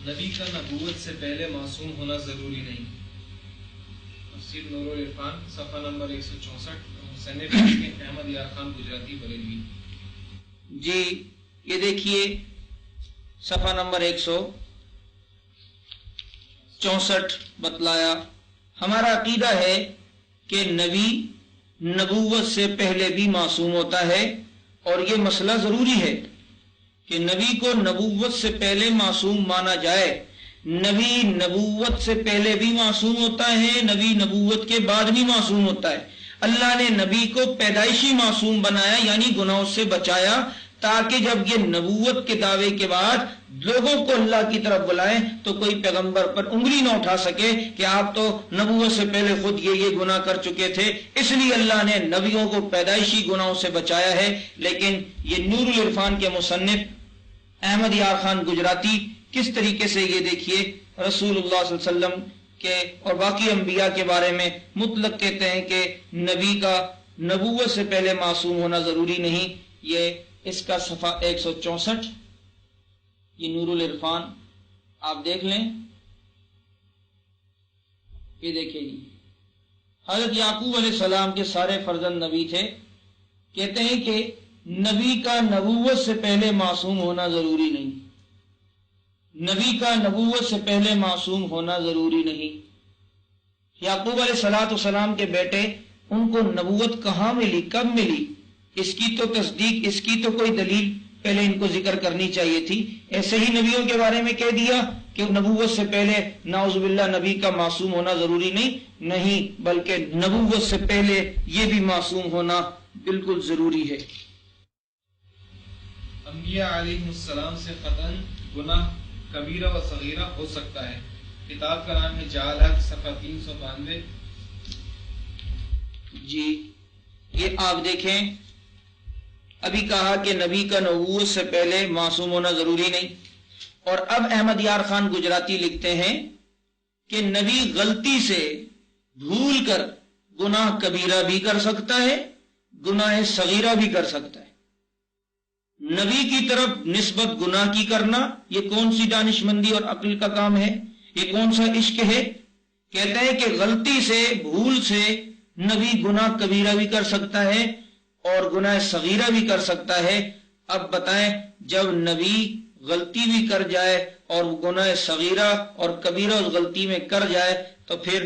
نبی کا نبوت سے پہلے معصوم ہونا ضروری نہیں. تفسیر نور العرفان صفحہ نمبر 164 مصنف احمد یار خان گجراتی بریلوی. جی یہ دیکھیے صفحہ نمبر 164 بتلایا. ہمارا عقیدہ ہے کہ نبی نبوت سے پہلے بھی معصوم ہوتا ہے، اور یہ مسئلہ ضروری ہے کہ نبی کو نبوت سے پہلے معصوم مانا جائے. نبی نبوت سے پہلے بھی معصوم ہوتا ہے، نبی نبوت کے بعد بھی معصوم ہوتا ہے. اللہ نے نبی کو پیدائشی معصوم بنایا، یعنی گناہوں سے بچایا، تاکہ جب یہ نبوت کے دعوے کے بعد لوگوں کو اللہ کی طرف بلائیں تو کوئی پیغمبر پر انگلی نہ اٹھا سکے کہ آپ تو نبوت سے پہلے خود یہ گناہ کر چکے تھے. اس لیے اللہ نے نبیوں کو پیدائشی گناہوں سے بچایا ہے. لیکن یہ نور العرفان کے مصنف احمد یار خان گجراتی کس طریقے سے یہ دیکھیے رسول اللہ صلی اللہ علیہ وسلم کے اور باقی انبیاء کے بارے میں مطلق کہتے ہیں کہ نبی کا نبوت سے پہلے معصوم ہونا ضروری نہیں. یہ اس کا صفحہ 164 یہ نور العرفان آپ دیکھ لیں. یہ دیکھیں جی حضرت یعقوب علیہ السلام کے سارے فرزند نبی تھے. کہتے ہیں کہ نبی کا نبوت سے پہلے معصوم ہونا ضروری نہیں. نبی کا نبوت سے پہلے معصوم ہونا ضروری نہیں. یعقوب علیہ السلام کے بیٹے ان کو نبوت کہاں ملی، کب ملی؟ اس کی تو تصدیق، اس کی تو کوئی دلیل پہلے ان کو ذکر کرنی چاہیے تھی. ایسے ہی نبیوں کے بارے میں کہہ دیا کہ نبوت سے پہلے نعوذ باللہ نبی کا معصوم ہونا ضروری نہیں، بلکہ نبوت سے پہلے یہ بھی معصوم ہونا بالکل ضروری ہے. انبیاء علیہ السلام سے قطعاً گناہ کبیرہ و صغیرہ ہو سکتا ہے. کتاب کا نام ہے جعل حق صفحہ 392. جی یہ آپ دیکھیں ابھی کہا کہ نبی کا نبوت سے پہلے معصوم ہونا ضروری نہیں، اور اب احمد یار خان گجراتی لکھتے ہیں کہ نبی غلطی سے بھول کر گناہ کبیرہ بھی کر سکتا ہے، گناہ صغیرہ بھی کر سکتا ہے. نبی کی طرف نسبت گناہ کی کرنا یہ کون سی دانش مندی اور عقل کا کام ہے؟ یہ کون سا عشق ہے؟ کہتے ہیں کہ غلطی سے بھول سے نبی گناہ کبیرہ بھی کر سکتا ہے اور گناہ صغیرہ بھی کر سکتا ہے. اب بتائیں جب نبی غلطی بھی کر جائے اور گناہ صغیرہ اور کبیرہ اس غلطی میں کر جائے تو پھر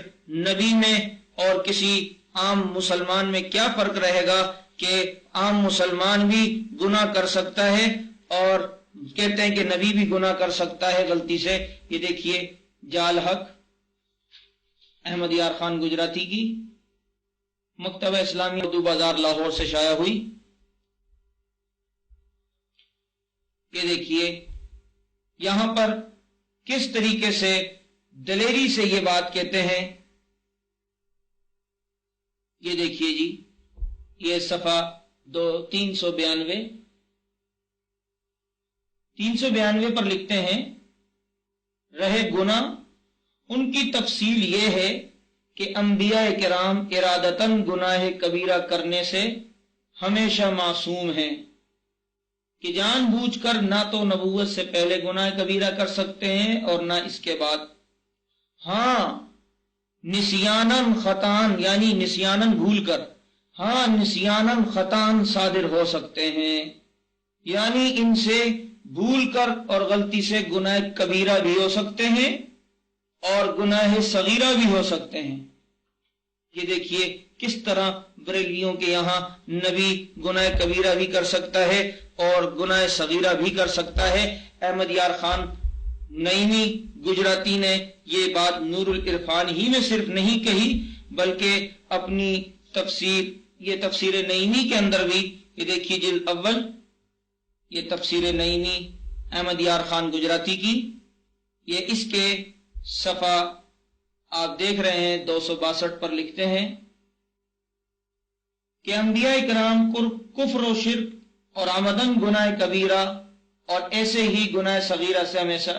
نبی میں اور کسی عام مسلمان میں کیا فرق رہے گا کہ عام مسلمان بھی گناہ کر سکتا ہے اور کہتے ہیں کہ نبی بھی گناہ کر سکتا ہے غلطی سے. یہ دیکھیے جعل حق احمد یار خان گجراتی کی مکتبہ اسلامی اردو بازار لاہور سے شائع ہوئی. یہ دیکھیے یہاں پر کس طریقے سے دلیری سے یہ بات کہتے ہیں. یہ دیکھیے جی یہ صفحہ 392 پر لکھتے ہیں رہے گناہ ان کی تفصیل یہ ہے کہ انبیاء کرام ارادتاً گناہ کبیرہ کرنے سے ہمیشہ معصوم ہیں کہ جان بوجھ کر نہ تو نبوت سے پہلے گناہ کبیرہ کر سکتے ہیں اور نہ اس کے بعد. ہاں نسیاناً خطان یعنی نسیاناً بھول کر، ہاں نسیاناً خطان صادر ہو سکتے ہیں، یعنی ان سے بھول کر اور غلطی سے گناہ کبیرہ بھی ہو سکتے ہیں اور گناہ صغیرہ بھی ہو سکتے ہیں. یہ دیکھیے کس طرح بریلویوں کے یہاں نبی گناہ کبیرہ بھی کر سکتا ہے اور گناہ صغیرہ بھی کر سکتا ہے. احمد یار خان نعیمی گجراتی نے یہ بات نور العرفان ہی میں صرف نہیں کہی بلکہ اپنی تفسیر یہ تفسیر نعیمی کے اندر بھی یہ دیکھیے جلد اول یہ تفسیر نعیمی احمد یار خان گجراتی کی یہ اس کے صفحہ آپ دیکھ رہے ہیں 262 پر لکھتے ہیں کہ انبیاء کرام کفر و شرک اور آمدن گناہ کبیرہ اور ایسے ہی گناہ صغیرہ سے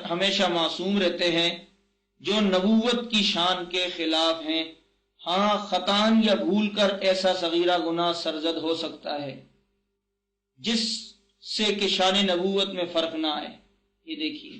ہمیشہ معصوم رہتے ہیں جو نبوت کی شان کے خلاف ہیں. ہاں خطان یا بھول کر ایسا صغیرہ گناہ سرزد ہو سکتا ہے جس سے کہ شان نبوت میں فرق نہ آئے. یہ دیکھیے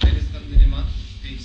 23।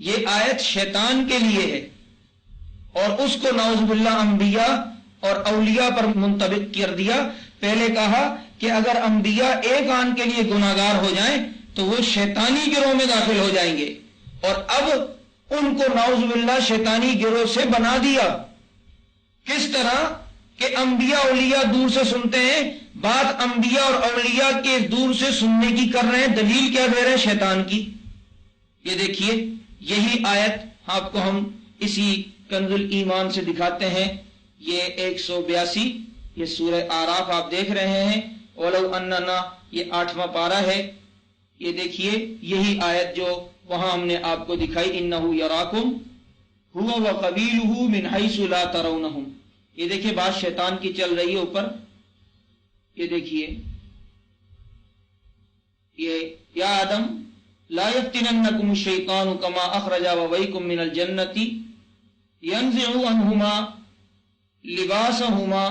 یہ آیت شیطان کے لیے ہے اور اس کو نعوذ باللہ انبیاء اور اولیاء پر منطبق کر دیا. پہلے کہا کہ اگر انبیاء ایک آن کے لیے گناہگار ہو جائیں تو وہ شیطانی گروہ میں داخل ہو جائیں گے، اور اب ان کو نعوذ باللہ شیطانی گروہ سے بنا دیا. کس طرح کہ انبیاء اولیاء دور سے سنتے ہیں، بات انبیاء اور اولیاء کے دور سے سننے کی کر رہے ہیں، دلیل کیا دے رہے ہیں؟ شیطان کی. یہ دیکھیے یہی آیت آپ کو ہم اسی کنز الایمان سے دکھاتے ہیں. یہ 182 یہ سورہ آراف آپ دیکھ رہے ہیں، وَلَوْ أَنَّنَا یہ 8واں پارہ ہے. یہ دیکھیے یہی آیت جو وہاں ہم نے آپ کو دکھائی، إِنَّهُ يَرَاكُمْ هُوَ وَقَبِيلُهُ مِنْ حَيْثُ لَا تَرَوْنَهُمْ. یہ دیکھیے بات شیطان کی چل رہی ہے اوپر. یہ دیکھیے یہ یا آدم لا يفتننكم الشيطان كما اخرج ابويكم من الجنة ينزع عنهما لباسهما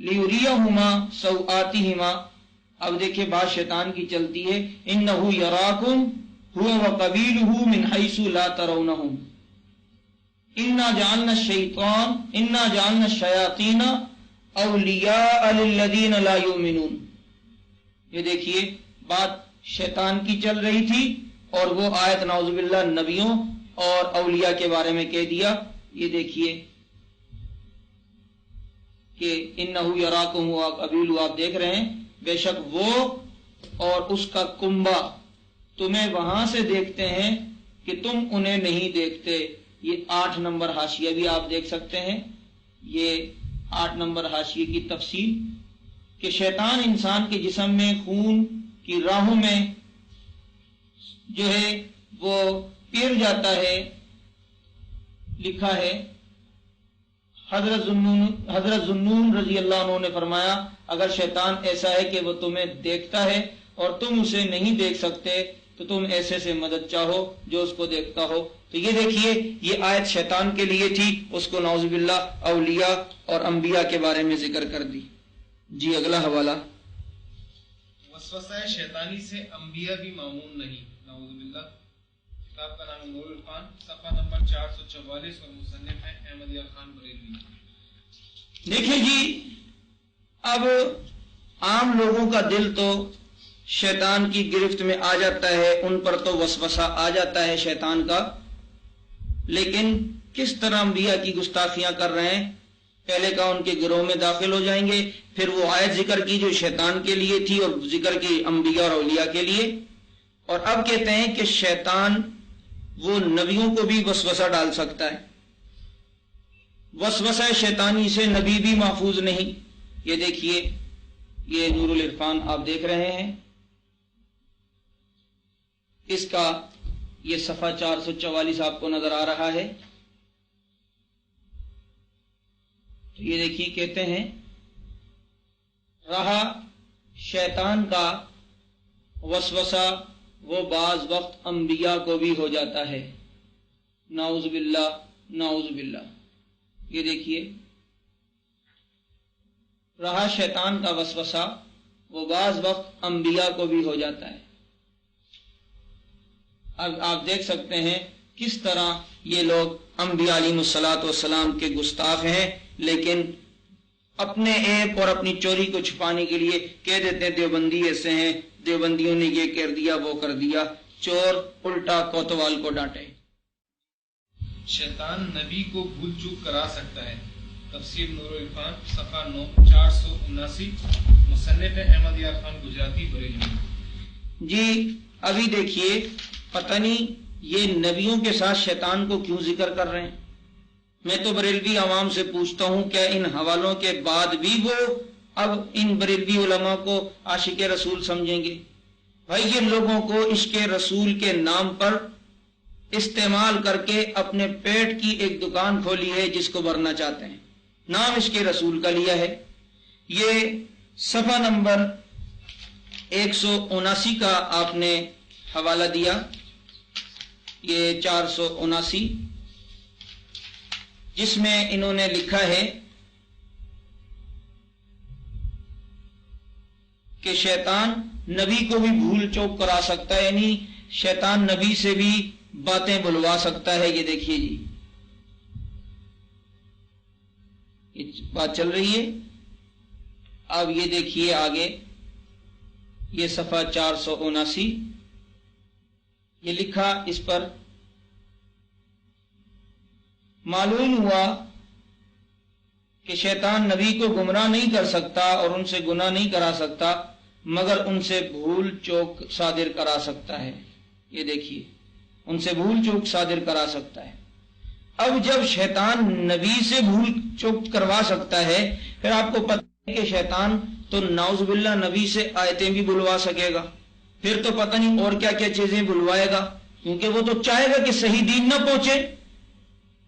ليريهما سوآتهما. اب دیکھیں بات شیطان کی چلتی ہے، انه يراكم هو وقبيله من حيث لا ترونهم انا جعلنا الشياطين اولیاء للذین لا یؤمنون. یہ دیکھیے بات شیطان کی چل رہی تھی اور وہ آیت نعوذ باللہ نبیوں اور اولیاء کے بارے میں کہہ دیا. یہ دیکھیے کہ انہو یراکم وقبیلہ آپ دیکھ رہے ہیں، بے شک وہ اور اس کا کنبہ تمہیں وہاں سے دیکھتے ہیں کہ تم انہیں نہیں دیکھتے. یہ 8 نمبر حاشیہ بھی آپ دیکھ سکتے ہیں. یہ 8 نمبر حاشیے کی تفصیل کہ شیطان انسان کے جسم میں خون کی راہوں میں جو ہے وہ پیر جاتا ہے. لکھا ہے حضرت ذوالنون رضی اللہ عنہ نے فرمایا اگر شیطان ایسا ہے کہ وہ تمہیں دیکھتا ہے اور تم اسے نہیں دیکھ سکتے تو تم ایسے سے مدد چاہو جو اس کو دیکھتا ہو. تو یہ دیکھیے یہ آیت شیطان کے لیے تھی، اس کو نعوذ باللہ اولیاء اور انبیاء کے بارے میں ذکر کر دی. جی اگلا حوالہ. وسوسہ شیطانی سے انبیاء بھی معمون نہیں، نعوذ باللہ. کتاب کا نام نور العرفان، صفحہ نمبر 444 اور مصنف ہے احمدیہ خان بریلوی. دیکھیں جی اب عام لوگوں کا دل تو شیطان کی گرفت میں آ جاتا ہے، ان پر تو وسوسہ آ جاتا ہے شیطان کا، لیکن کس طرح انبیاء کی گستاخیاں کر رہے ہیں. پہلے کہا ان کے گروہ میں داخل ہو جائیں گے، پھر وہ آیت ذکر کی جو شیطان کے لیے تھی اور ذکر کی انبیاء اور اولیاء کے لیے، اور اب کہتے ہیں کہ شیطان وہ نبیوں کو بھی وسوسہ ڈال سکتا ہے. وسوسہ شیطانی سے نبی بھی محفوظ نہیں. یہ دیکھیے یہ نور العرفان آپ دیکھ رہے ہیں، اس کا یہ صفحہ 444 آپ کو نظر آ رہا ہے. تو یہ دیکھیے کہتے ہیں رہا شیطان کا وسوسہ وہ بعض وقت انبیاء کو بھی ہو جاتا ہے. نعوذ باللہ نعوذ باللہ. یہ دیکھیے رہا شیطان کا وسوسہ وہ بعض وقت انبیاء کو بھی ہو جاتا ہے. اب آپ دیکھ سکتے ہیں کس طرح یہ لوگ انبیاء علیہ الصلوۃ والسلام کے گستاخ ہیں، لیکن اپنے عیب اور اپنی چوری کو چھپانے کے لیے کہہ دیتے ہیں دیوبندی ایسے ہیں، دیوبندیوں نے یہ کر دیا وہ کر دیا. چور الٹا کوتوال کو ڈانٹے. شیطان نبی کو بھول چوک کرا سکتا ہے. تفسیر نور العرفان صفحہ 479 مصنف احمدیہ خان گجراتی بریلوی. جی ابھی دیکھیے پتہ نہیں یہ نبیوں کے ساتھ شیطان کو کیوں ذکر کر رہے ہیں. میں تو بریلوی عوام سے پوچھتا ہوں کیا ان حوالوں کے بعد بھی وہ اب ان بریلوی علماء کو عاشق رسول سمجھیں گے؟ بھائی یہ لوگوں کو عشق رسول کے نام پر استعمال کر کے اپنے پیٹ کی ایک دکان کھولی ہے جس کو بھرنا چاہتے ہیں، نام عشق رسول کا لیا ہے. یہ صفحہ نمبر 179 کا آپ نے حوالہ دیا، یہ 479 جس میں انہوں نے لکھا ہے کہ شیطان نبی کو بھی بھول چوک کرا سکتا ہے، یعنی شیطان نبی سے بھی باتیں بلوا سکتا ہے۔ یہ دیکھیے جی، یہ بات چل رہی ہے۔ اب یہ دیکھیے آگے، یہ صفحہ 479، یہ لکھا اس پر، معلوم ہوا کہ شیطان نبی کو گمراہ نہیں کر سکتا اور ان سے گناہ نہیں کرا سکتا، مگر ان سے بھول چوک صادر کرا سکتا ہے۔ یہ دیکھیے، ان سے بھول چوک صادر کرا سکتا ہے۔ اب جب شیطان نبی سے بھول چوک کروا سکتا ہے، پھر آپ کو پتہ ہے کہ شیطان تو نعوذ باللہ نبی سے آیتیں بھی بلوا سکے گا، پھر تو پتہ نہیں اور کیا کیا چیزیں بلوائے گا، کیونکہ وہ تو چاہے گا کہ صحیح دین نہ پہنچے،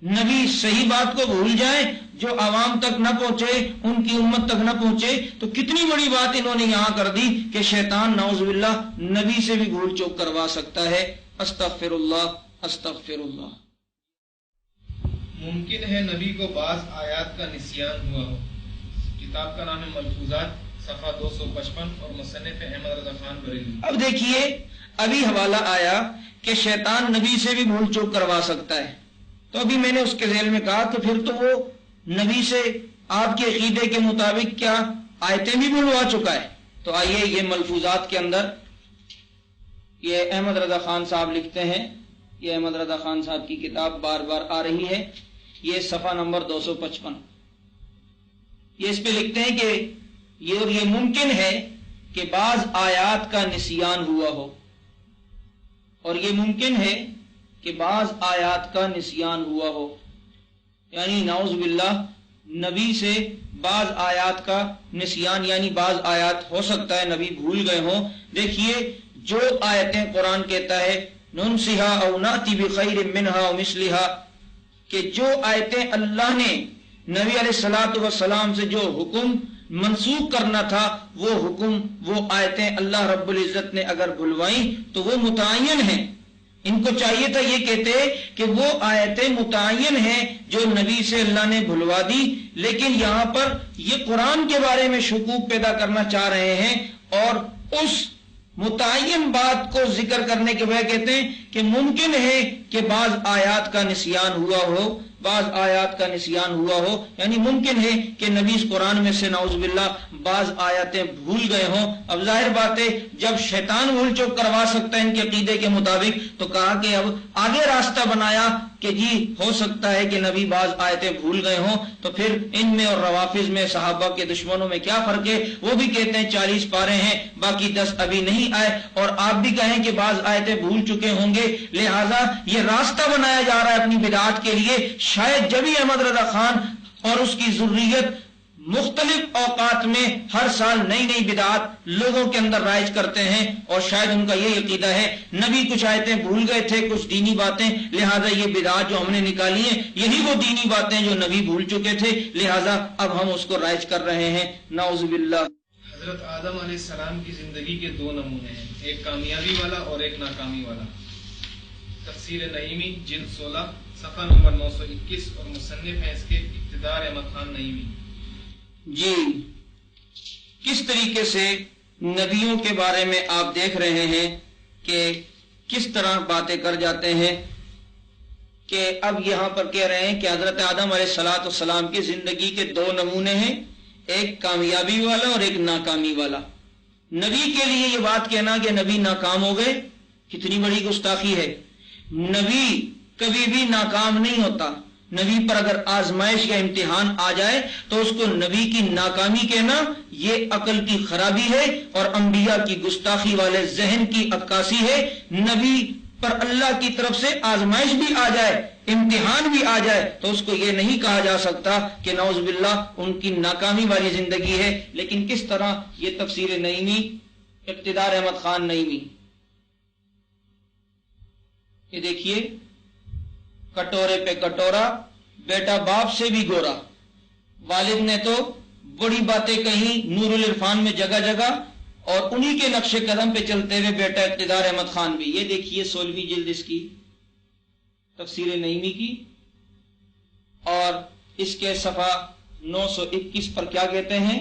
نبی صحیح بات کو بھول جائیں، جو عوام تک نہ پہنچے، ان کی امت تک نہ پہنچے۔ تو کتنی بڑی بات انہوں نے یہاں کر دی کہ شیطان نعوذ باللہ نبی سے بھی بھول چوک کروا سکتا ہے۔ استغفر اللہ، استغفر اللہ۔ ممکن ہے نبی کو بعض آیات کا نسیان ہوا ہو۔ کتاب کا نام ہے ملفوظات، صفحہ 255 اور مصنف احمد رضا خان بریلوی۔ اب دیکھیے، ابھی حوالہ آیا کہ شیطان نبی سے بھی بھول چوک کروا سکتا ہے، تو ابھی میں نے اس کے ذیل میں کہا کہ پھر تو وہ نبی سے آپ کے عقیدے کے مطابق کیا آیتیں بھی بلوا چکا ہے۔ تو آئیے یہ ملفوظات کے اندر یہ احمد رضا خان صاحب لکھتے ہیں، یہ احمد رضا خان صاحب کی کتاب بار بار آ رہی ہے، یہ صفحہ نمبر 255، یہ اس پہ لکھتے ہیں کہ یہ ممکن ہے کہ بعض آیات کا نسیان ہوا ہو، اور یہ ممکن ہے کہ بعض آیات کا نسیان ہوا ہو، یعنی نعوذ باللہ نبی سے بعض آیات کا نسیان، یعنی بعض آیات ہو سکتا ہے نبی بھول گئے ہوں۔ دیکھیے، جو آیتیں قرآن کہتا ہے ننسیھا او ناتی بخیر منہا و مثلھا، کہ جو آیتیں اللہ نے نبی علیہ الصلوۃ والسلام سے جو حکم منسوخ کرنا تھا، وہ حکم، وہ آیتیں اللہ رب العزت نے اگر بھلوائیں تو وہ متعین ہیں۔ ان کو چاہیے تھا یہ کہتے کہ وہ آیتیں متعین ہیں جو نبی سے اللہ نے بھلوا دی، لیکن یہاں پر یہ قرآن کے بارے میں شکوک پیدا کرنا چاہ رہے ہیں، اور اس متعین بات کو ذکر کرنے کے بجائے کہتے ہیں کہ ممکن ہے کہ بعض آیات کا نسیان ہوا ہو، بعض آیات کا نسیان ہوا ہو، یعنی ممکن ہے کہ نبی اس قرآن میں سے نعوذ باللہ بعض آیاتیں بھول گئے ہوں۔ اب ظاہر بات ہے جب شیطان بھول چوک کروا سکتا ہے ان کے عقیدے کے مطابق، تو کہا کہ اب آگے راستہ بنایا کہ جی ہو سکتا ہے کہ نبی بعض آیتیں بھول گئے ہوں، تو پھر ان میں اور روافظ میں صحابہ کے دشمنوں میں کیا فرق ہے؟ وہ بھی کہتے ہیں 40 پارے ہیں، باقی 10 ابھی نہیں آئے، اور آپ بھی کہیں کہ بعض آیتیں بھول چکے ہوں گے، لہٰذا یہ راستہ بنایا جا رہا ہے اپنی بدعات کے لیے۔ شاید جبھی احمد رضا خان اور اس کی ذریت مختلف اوقات میں ہر سال نئی نئی بدعات لوگوں کے اندر رائج کرتے ہیں، اور شاید ان کا یہ عقیدہ ہے نبی کچھ آیتیں بھول گئے تھے، کچھ دینی باتیں، لہذا یہ بدعات جو ہم نے نکالی ہیں یہی وہ دینی باتیں جو نبی بھول چکے تھے، لہذا اب ہم اس کو رائج کر رہے ہیں، نعوذ باللہ۔ حضرت آدم علیہ السلام کی زندگی کے 2 نمونے ہیں، ایک کامیابی والا اور ایک ناکامی والا۔ تفسیر نعیمی جلد 16 صفحہ نمبر 921 اور مصنف ہیں اس کے اقتدار احمد خان نعیمی۔ جی، کس طریقے سے نبیوں کے بارے میں آپ دیکھ رہے ہیں کہ کس طرح باتیں کر جاتے ہیں، کہ اب یہاں پر کہہ رہے ہیں کہ حضرت آدم علیہ السلام کی زندگی کے 2 نمونے ہیں، ایک کامیابی والا اور ایک ناکامی والا۔ نبی کے لیے یہ بات کہنا کہ نبی ناکام ہو گئے، کتنی بڑی گستاخی ہے۔ نبی کبھی بھی ناکام نہیں ہوتا، نبی پر اگر آزمائش یا امتحان آ جائے تو اس کو نبی کی ناکامی کہنا یہ عقل کی خرابی ہے اور انبیاء کی گستاخی والے ذہن کی عکاسی ہے۔ نبی پر اللہ کی طرف سے آزمائش بھی آ جائے، امتحان بھی آ جائے، تو اس کو یہ نہیں کہا جا سکتا کہ نعوذ باللہ ان کی ناکامی والی زندگی ہے۔ لیکن کس طرح، یہ تفسیر نعیمی، اقتدار احمد خان نعیمی، یہ دیکھیے، کٹورے پہ کٹورا، بیٹا باپ سے بھی گورا، والد نے تو بڑی باتیں کہیں نور العرفان میں جگہ جگہ، اور انہی کے نقش قدم پہ چلتے ہوئے بیٹا اقتدار احمد خان بھی۔ یہ دیکھیے 16ویں جلد اس کی تفسیر نعیمی کی، اور اس کے صفحہ 921 پر کیا کہتے ہیں،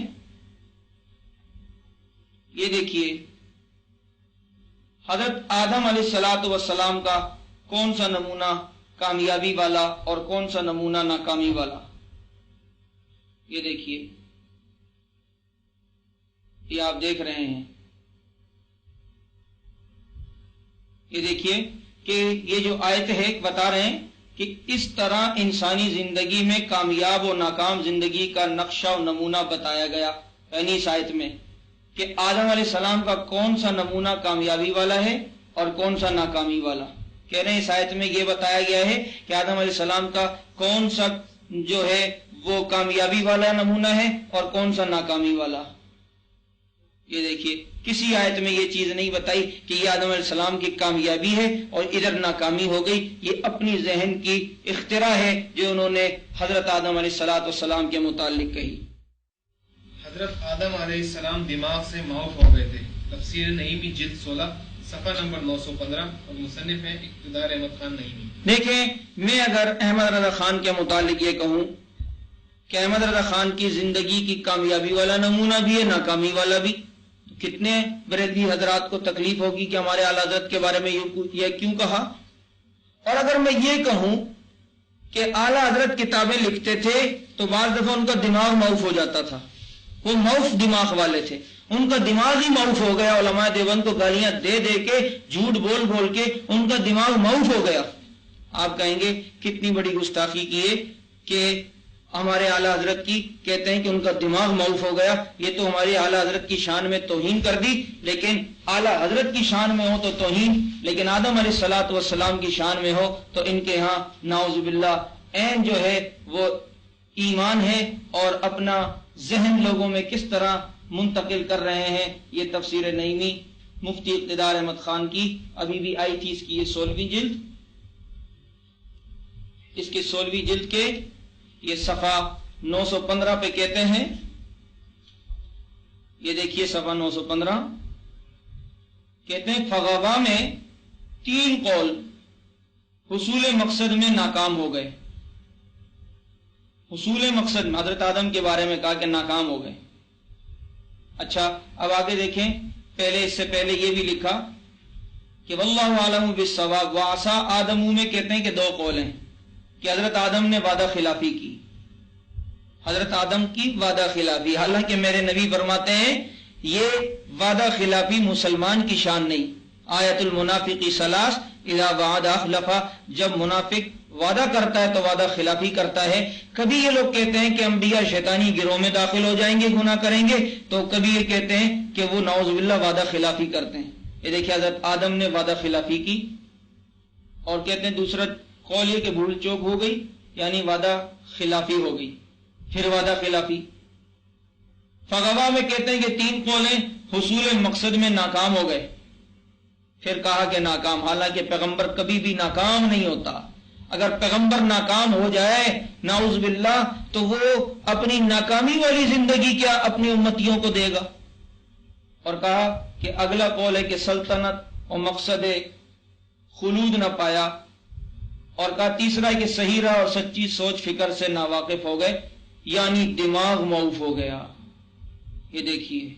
یہ دیکھیے، حضرت آدم علیہ السلام کا کون سا نمونہ کامیابی والا اور کون سا نمونہ ناکامی والا. یہ دیکھیے، یہ آپ دیکھ رہے ہیں، یہ دیکھیے کہ یہ جو آیت ہے بتا رہے ہیں کہ اس طرح انسانی زندگی میں کامیاب و ناکام زندگی کا نقشہ و نمونہ بتایا گیا، یعنی اس آیت میں کہ آدم علیہ السلام کا کون سا نمونہ کامیابی والا ہے اور کون سا ناکامی والا. کہہ رہے ہیں اس آیت میں یہ بتایا گیا ہے کہ آدم علیہ السلام کا کون سا جو ہے وہ کامیابی والا نمونہ ہے اور کون سا ناکامی والا. یہ دیکھیے کسی آیت میں یہ چیز نہیں بتائی کہ یہ آدم علیہ السلام کی کامیابی ہے اور ادھر ناکامی ہو گئی. یہ اپنی ذہن کی اختراع ہے جو انہوں نے حضرت آدم علیہ السلام کے متعلق کہی. حضرت آدم علیہ السلام دماغ سے معاف ہو گئے تھے. تفسیر نعیمی جلد 16 صفحہ نمبر 915 اور مصنف ہیں اقتدار احمد خان نعیمی. دیکھیں، میں اگر احمد رضا خان کے متعلق یہ کہوں کہ احمد رضا خان کی زندگی کی کامیابی والا نمونہ بھی ہے، ناکامی والا بھی، تو کتنے بریلوی حضرات کو تکلیف ہوگی کہ ہمارے اعلیٰ حضرت کے بارے میں یہ کیوں کہا. اور اگر میں یہ کہوں کہ اعلیٰ حضرت کتابیں لکھتے تھے تو بعض دفعہ ان کا دماغ معاف ہو جاتا تھا، وہ معاف دماغ والے تھے، ان کا دماغ ہی معاف ہو گیا، علماء دیوبند کو گالیاں دے دے کے، جھوٹ بول بول کے ان کا دماغ معاف ہو گیا. آپ کہیں گے کتنی بڑی گستاخی کی ہے کہ ہمارے اعلیٰ حضرت کی کہتے ہیں کہ ان کا دماغ معاف ہو گیا. یہ تو ہمارے اعلیٰ حضرت کی شان میں توہین کر دی. لیکن اعلیٰ حضرت کی شان میں ہو تو توہین، لیکن آدم علیہ السلام کی شان میں ہو تو ان کے ہاں نعوذ باللہ عین جو ہے وہ ایمان ہے اور اپنا ذہن لوگوں میں کس طرح منتقل کر رہے ہیں. یہ تفسیر نعیمی مفتی اقتدار احمد خان کی ابھی بھی آئی تھی، اس کی یہ 16ویں جلد، اس کے 16ویں جلد کے یہ صفحہ 915 پہ کہتے ہیں، یہ دیکھیے صفحہ 915 کہتے ہیں فغوا میں 3 قول حصول مقصد میں ناکام ہو گئے. حصول مقصد میں حضرت آدم کے بارے میں کہا کہ ناکام ہو گئے. اچھا اب آگے دیکھیں، پہلے اس سے پہلے یہ بھی لکھا کہ واللہ عالم بالصواب وعصى آدم میں کہتے ہیں کہ 2 قول ہیں کہ حضرت آدم نے وعدہ خلافی کی، حضرت آدم کی وعدہ خلافی. حالانکہ میرے نبی فرماتے ہیں یہ وعدہ خلافی مسلمان کی شان نہیں. آیت المنافق ثلاث اذا وعد اخلف، جب منافق وعدہ کرتا ہے تو وعدہ خلافی کرتا ہے. کبھی یہ لوگ کہتے ہیں کہ انبیاء شیطانی گروہ میں داخل ہو جائیں گے، گناہ کریں گے، تو کبھی یہ کہتے ہیں کہ وہ نعوذ باللہ وعدہ خلافی کرتے ہیں. یہ دیکھیں حضرت آدم نے وعدہ خلافی کی، اور کہتے ہیں دوسرا قول یہ کہ بھول چوک ہو گئی، یعنی وعدہ خلافی ہو گئی، پھر وعدہ خلافی. فغوا میں کہتے ہیں کہ 3 قول ہیں، حصول مقصد میں ناکام ہو گئے، پھر کہا کہ ناکام. حالانکہ پیغمبر کبھی بھی ناکام نہیں ہوتا. اگر پیغمبر ناکام ہو جائے نعوذ باللہ تو وہ اپنی ناکامی والی زندگی کیا اپنی امتیوں کو دے گا. اور کہا کہ اگلا قول ہے کہ سلطنت اور مقصد خلود نہ پایا. اور کہا تیسرا ہے کہ صحیح راہ اور سچی سوچ فکر سے ناواقف ہو گئے، یعنی دماغ معاف ہو گیا. یہ دیکھیے،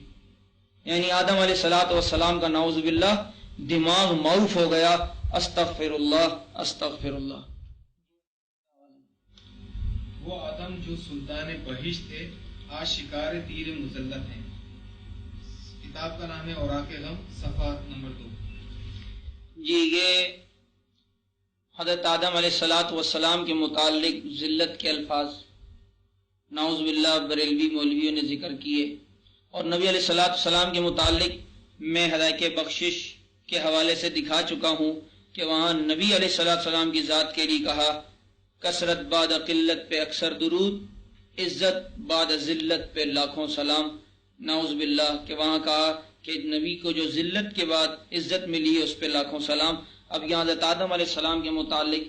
یعنی آدم علیہ السلام کا نعوذ باللہ دماغ معاف ہو گیا. استغفر اللہ استغفر اللہ. وہ آدم جو سلطان بہشت تھے آج شکار تیر مسلط ہیں. کتاب کا نام ہے اوراق غم، صفحہ نمبر 2. جی یہ حضرت آدم علیہ السلام کے متعلق ذلت کے الفاظ نعوذ باللہ بریلوی مولویوں نے ذکر کیے. اور نبی علیہ السلام کے متعلق میں ہدایت بخشش کے حوالے سے دکھا چکا ہوں کہ وہاں نبی علیہ السلام کی ذات کے لیے کہا کثرت بعد قلت پہ اکثر درود، عزت بعد ذلت پہ لاکھوں سلام. نعوذ باللہ کہ وہاں کہا کہ نبی کو جو ذلت کے بعد عزت ملی ہے اس پہ لاکھوں سلام. اب یہاں حضرت آدم علیہ السلام کے متعلق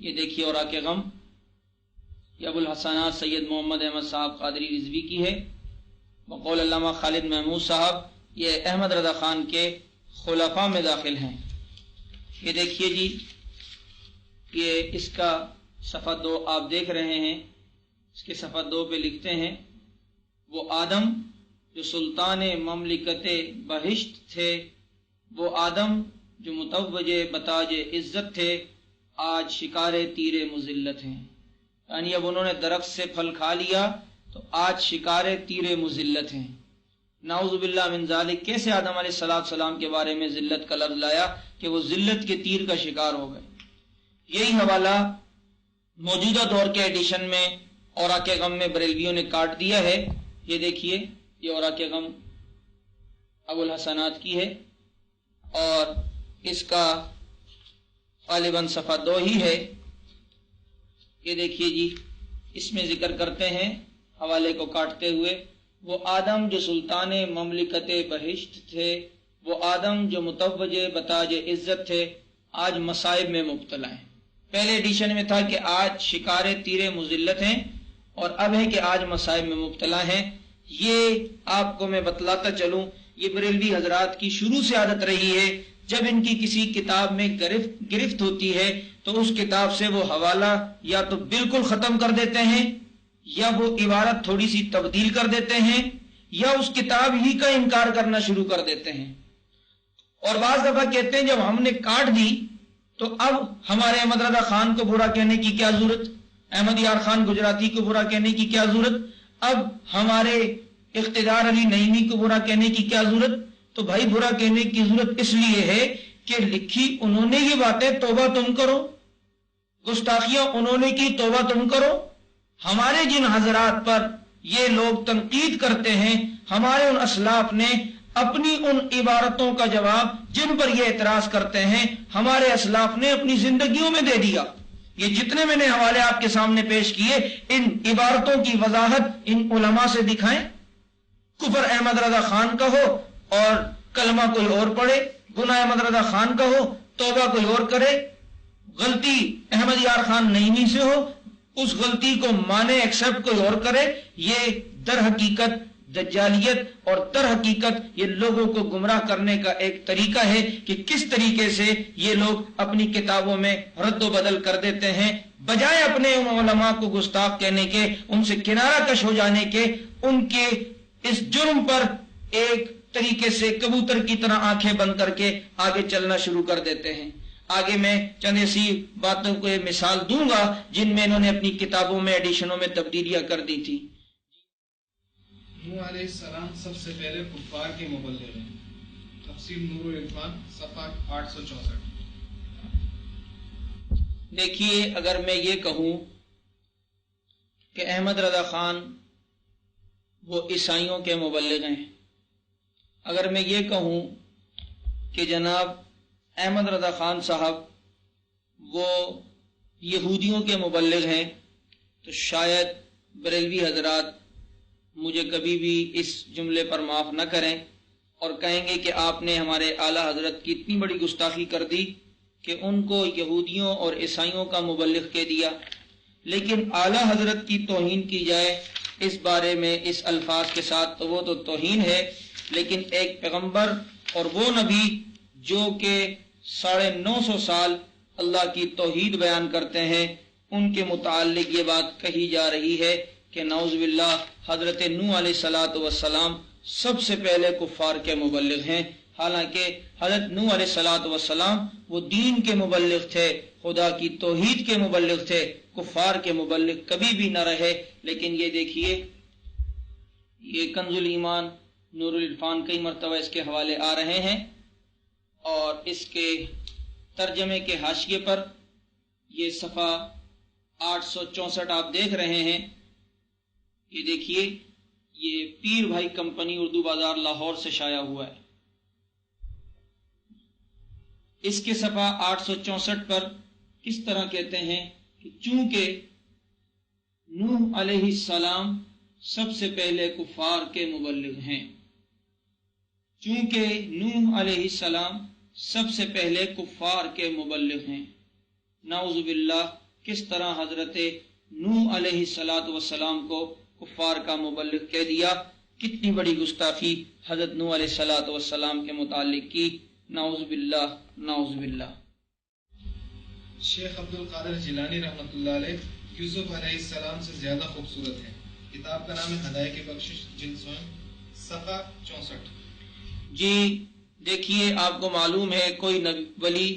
یہ دیکھیے اوراق غم، یہ ابو الحسنات سید محمد احمد صاحب قادری رضوی کی ہے، بقول علامہ خالد محمود صاحب. یہ احمد رضا خان کے خلفاء میں داخل ہیں. یہ دیکھیے جی، یہ اس کا صفحہ 2 آپ دیکھ رہے ہیں. اس کے صفحہ 2 پہ لکھتے ہیں وہ آدم جو سلطان مملکت بہشت تھے، وہ آدم جو متوج بتاج عزت تھے، آج شکار تیر مذلت ہیں، یعنی اب انہوں نے درخت سے پھل کھا لیا تو آج شکار تیر مذلت ہیں۔ نعوذ باللہ من ذالک، کیسے آدم علیہ السلام کے بارے میں ذلت کا لفظ لایا کہ وہ ذلت کے تیر کا شکار ہو گئے۔ یہی حوالہ موجودہ دور کے ایڈیشن میں اوراق غم میں بریلویوں نے کاٹ دیا ہے۔ یہ دیکھیے، یہ اوراق غم ابو الحسنات کی ہے اور اس کا غالباً صفحہ 2 ہی ہے۔ یہ دیکھیے جی، اس میں ذکر کرتے ہیں حوالے کو کاٹتے ہوئے، وہ آدم جو سلطان مملکت بہشت تھے، وہ آدم جو متوج بتاج عزت تھے، آج مصائب میں مبتلا ہیں۔ پہلے ایڈیشن میں تھا کہ آج شکار تیر مذلت ہیں، اور اب ہے کہ آج مصائب میں مبتلا ہیں۔ یہ آپ کو میں بتلاتا چلوں، یہ بریلوی حضرات کی شروع سے عادت رہی ہے، جب ان کی کسی کتاب میں گرفت ہوتی ہے تو اس کتاب سے وہ حوالہ یا تو بالکل ختم کر دیتے ہیں، یا وہ عبارت تھوڑی سی تبدیل کر دیتے ہیں، یا اس کتاب ہی کا انکار کرنا شروع کر دیتے ہیں۔ اور بعض دفعہ کہتے ہیں جب ہم نے کاٹ دی تو اب ہمارے احمد رضا خان کو برا کہنے کی کیا ضرورت، احمد یار خان گجراتی کو برا کہنے کی کیا ضرورت، اب ہمارے اقتدار علی نعیمی کو برا کہنے کی کیا ضرورت۔ تو بھائی برا کہنے کی ضرورت اس لیے ہے کہ لکھی انہوں نے یہ باتیں، توبہ تم کرو، گستاخیاں انہوں نے کی، توبہ تم کرو۔ ہمارے جن حضرات پر یہ لوگ تنقید کرتے ہیں، ہمارے ان اسلاف نے اپنی ان عبارتوں کا جواب جن پر یہ اعتراض کرتے ہیں، ہمارے اسلاف نے اپنی زندگیوں میں دے دیا۔ یہ جتنے میں نے حوالے آپ کے سامنے پیش کیے، ان عبارتوں کی وضاحت ان علماء سے دکھائیں۔ کفر احمد رضا خان کا ہو اور کلمہ کوئی اور پڑھے، گناہ احمد رضا خان کا ہو، توبہ کوئی اور کرے، غلطی احمد یار خان نعیمی سے ہو، اس غلطی کو مانے ایکسپٹ کوئی اور کرے۔ یہ در حقیقت دجالیت اور در حقیقت یہ لوگوں کو گمراہ کرنے کا ایک طریقہ ہے کہ کس طریقے سے یہ لوگ اپنی کتابوں میں رد و بدل کر دیتے ہیں، بجائے اپنے ان علماء کو گستاخ کہنے کے، ان سے کنارہ کش ہو جانے کے، ان کے اس جرم پر ایک طریقے سے کبوتر کی طرح آنکھیں بند کر کے آگے چلنا شروع کر دیتے ہیں۔ آگے میں چند ایسی باتوں کو مثال دوں گا جن میں انہوں نے اپنی کتابوں میں ایڈیشنوں میں تبدیلیاں کر دی تھی۔ نوح علیہ السلام سب سے پہلے کفار کے مبلغ ہیں۔ تفسیر نور العرفان صفحہ 864۔ دیکھیے، اگر میں یہ کہوں کہ احمد رضا خان وہ عیسائیوں کے مبلغ ہیں، اگر میں یہ کہوں کہ جناب احمد رضا خان صاحب وہ یہودیوں کے مبلغ ہیں، تو شاید بریلوی حضرات مجھے کبھی بھی اس جملے پر معاف نہ کریں اور کہیں گے کہ آپ نے ہمارے اعلیٰ حضرت کی اتنی بڑی گستاخی کر دی کہ ان کو یہودیوں اور عیسائیوں کا مبلغ کہہ دیا۔ لیکن اعلیٰ حضرت کی توہین کی جائے اس بارے میں اس الفاظ کے ساتھ تو وہ تو توہین ہے، لیکن ایک پیغمبر اور وہ نبی جو کہ 950 سال اللہ کی توحید بیان کرتے ہیں، ان کے متعلق یہ بات کہی جا رہی ہے کہ نعوذ باللہ حضرت نوح علیہ السلام سب سے پہلے کفار کے مبلغ ہیں، حالانکہ حضرت نوح علیہ السلام وہ دین کے مبلغ تھے، خدا کی توحید کے مبلغ تھے، کفار کے مبلغ کبھی بھی نہ رہے۔ لیکن یہ دیکھیے، یہ کنز الایمان نور العرفان کئی مرتبہ اس کے حوالے آ رہے ہیں، اور اس کے ترجمے کے حاشیے پر یہ صفحہ 864 آپ دیکھ رہے ہیں۔ یہ دیکھیے، یہ پیر بھائی کمپنی اردو بازار لاہور سے شائع ہوا ہے۔ اس کے صفحہ 864 پر کس طرح کہتے ہیں کہ چونکہ نوح علیہ السلام سب سے پہلے کفار کے مبلغ ہیں، چونکہ نوح علیہ السلام سب سے پہلے کفار کے مبلغ ہیں۔ نعوذ باللہ، کس طرح حضرت نوح علیہ السلام کو کفار کا مبلغ کہہ دیا، کتنی بڑی گستاخی حضرت نوح علیہ السلام کے متعلق کی۔ نعوذ باللہ، نعوذ باللہ۔ شیخ عبد القادر جیلانی رحمۃ اللہ علیہ یوسف علیہ السلام سے زیادہ خوبصورت ہے۔ کتاب کا نام ہے ہدایت کی بخشش، جلد 1 صفحہ 64۔ جی دیکھیے، آپ کو معلوم ہے کوئی ولی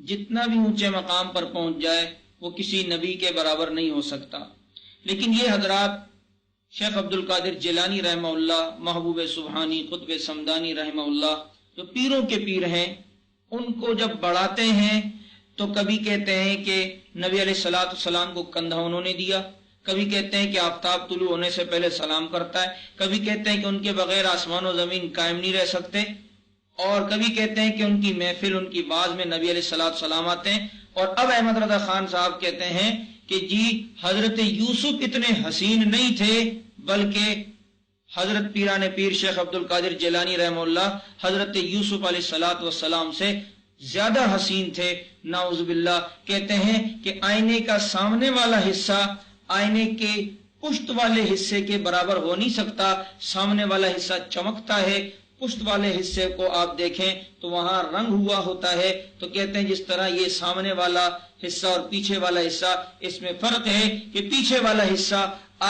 جتنا بھی اونچے مقام پر پہنچ جائے وہ کسی نبی کے برابر نہیں ہو سکتا. لیکن یہ حضرات شیخ عبد القادر جیلانی رحمہ اللہ، محبوب سبحانی، قطب سمدانی رحمہ اللہ، جو پیروں کے پیر ہیں، ان کو جب بڑھاتے ہیں تو کبھی کہتے ہیں کہ نبی علیہ الصلوۃ والسلام کو کندھا انہوں نے دیا، کبھی کہتے ہیں کہ آفتاب طلوع ہونے سے پہلے سلام کرتا ہے، کبھی کہتے ہیں کہ ان کے بغیر آسمان و زمین قائم نہیں رہ سکتے، اور کبھی کہتے ہیں کہ ان کی محفل، ان کی باز میں نبی علیہ الصلوۃ والسلام آتے ہیں. اور اب احمد رضا خان صاحب کہتے ہیں کہ جی حضرت یوسف اتنے حسین نہیں تھے، بلکہ حضرت پیران پیر شیخ عبد القادر جیلانی رحمہ اللہ حضرت یوسف علیہ الصلوۃ والسلام سے زیادہ حسین تھے. نعوذ باللہ. کہتے ہیں کہ آئینے کا سامنے والا حصہ آئینے کے پشت والے حصے کے برابر ہو نہیں سکتا. سامنے والا حصہ چمکتا ہے، پشت والے حصے کو آپ دیکھیں تو وہاں رنگ ہوا ہوتا ہے. تو کہتے ہیں جس طرح یہ سامنے والا حصہ اور پیچھے والا حصہ، اس میں فرق ہے کہ پیچھے والا حصہ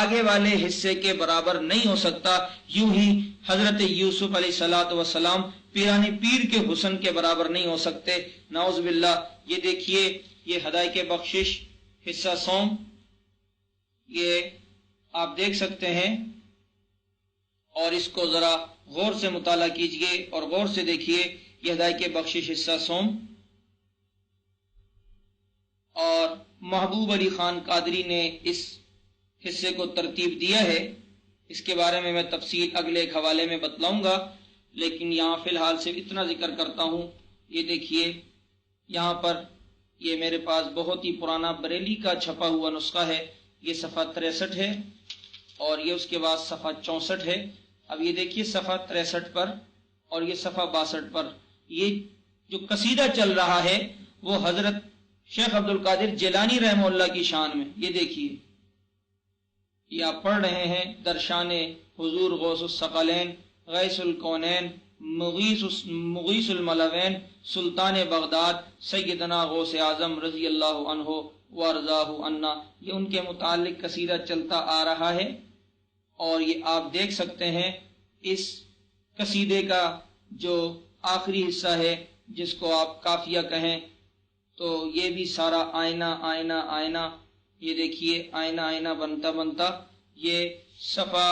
آگے والے حصے کے برابر نہیں ہو سکتا، یوں ہی حضرت یوسف علیہ الصلوۃ والسلام پیرانی پیر کے حسن کے برابر نہیں ہو سکتے. نعوذ باللہ. یہ دیکھیے، یہ ہدایت بخشش حصہ سوم، یہ آپ دیکھ سکتے ہیں، اور اس کو ذرا غور سے مطالعہ کیجئے اور غور سے دیکھیے. یہ ہدایت بخشش حصہ سوم، اور محبوب علی خان قادری نے اس حصے کو ترتیب دیا ہے. اس کے بارے میں تفصیل اگلے ایک حوالے میں بتلاؤں گا، لیکن یہاں فی الحال صرف اتنا ذکر کرتا ہوں. یہ دیکھیے، یہاں پر یہ میرے پاس بہت ہی پرانا بریلی کا چھپا ہوا نسخہ ہے. یہ صفحہ 63 ہے اور یہ اس کے بعد صفحہ 64 ہے. اب یہ دیکھیے صفحہ 63 پر اور یہ صفحہ 62 پر یہ جو قصیدہ چل رہا ہے وہ حضرت شیخ عبد القادر جیلانی رحمہ اللہ کی شان میں. یہ دیکھیے، یہ آپ پڑھ رہے ہیں: درشان حضور غوث الثقلین، غیث الکونین، مغیث الملوین، سلطان بغداد، سیدنا غوث اعظم رضی اللہ عنہ وارضاہ عنا. یہ ان کے متعلق قصیدہ چلتا آ رہا ہے، اور یہ آپ دیکھ سکتے ہیں اس قصیدے کا جو آخری حصہ ہے، جس کو آپ قافیہ کہیں، تو یہ بھی سارا آئینہ آئینہ آئینہ. یہ دیکھیے، آئینہ آئینہ بنتا بنتا یہ صفحہ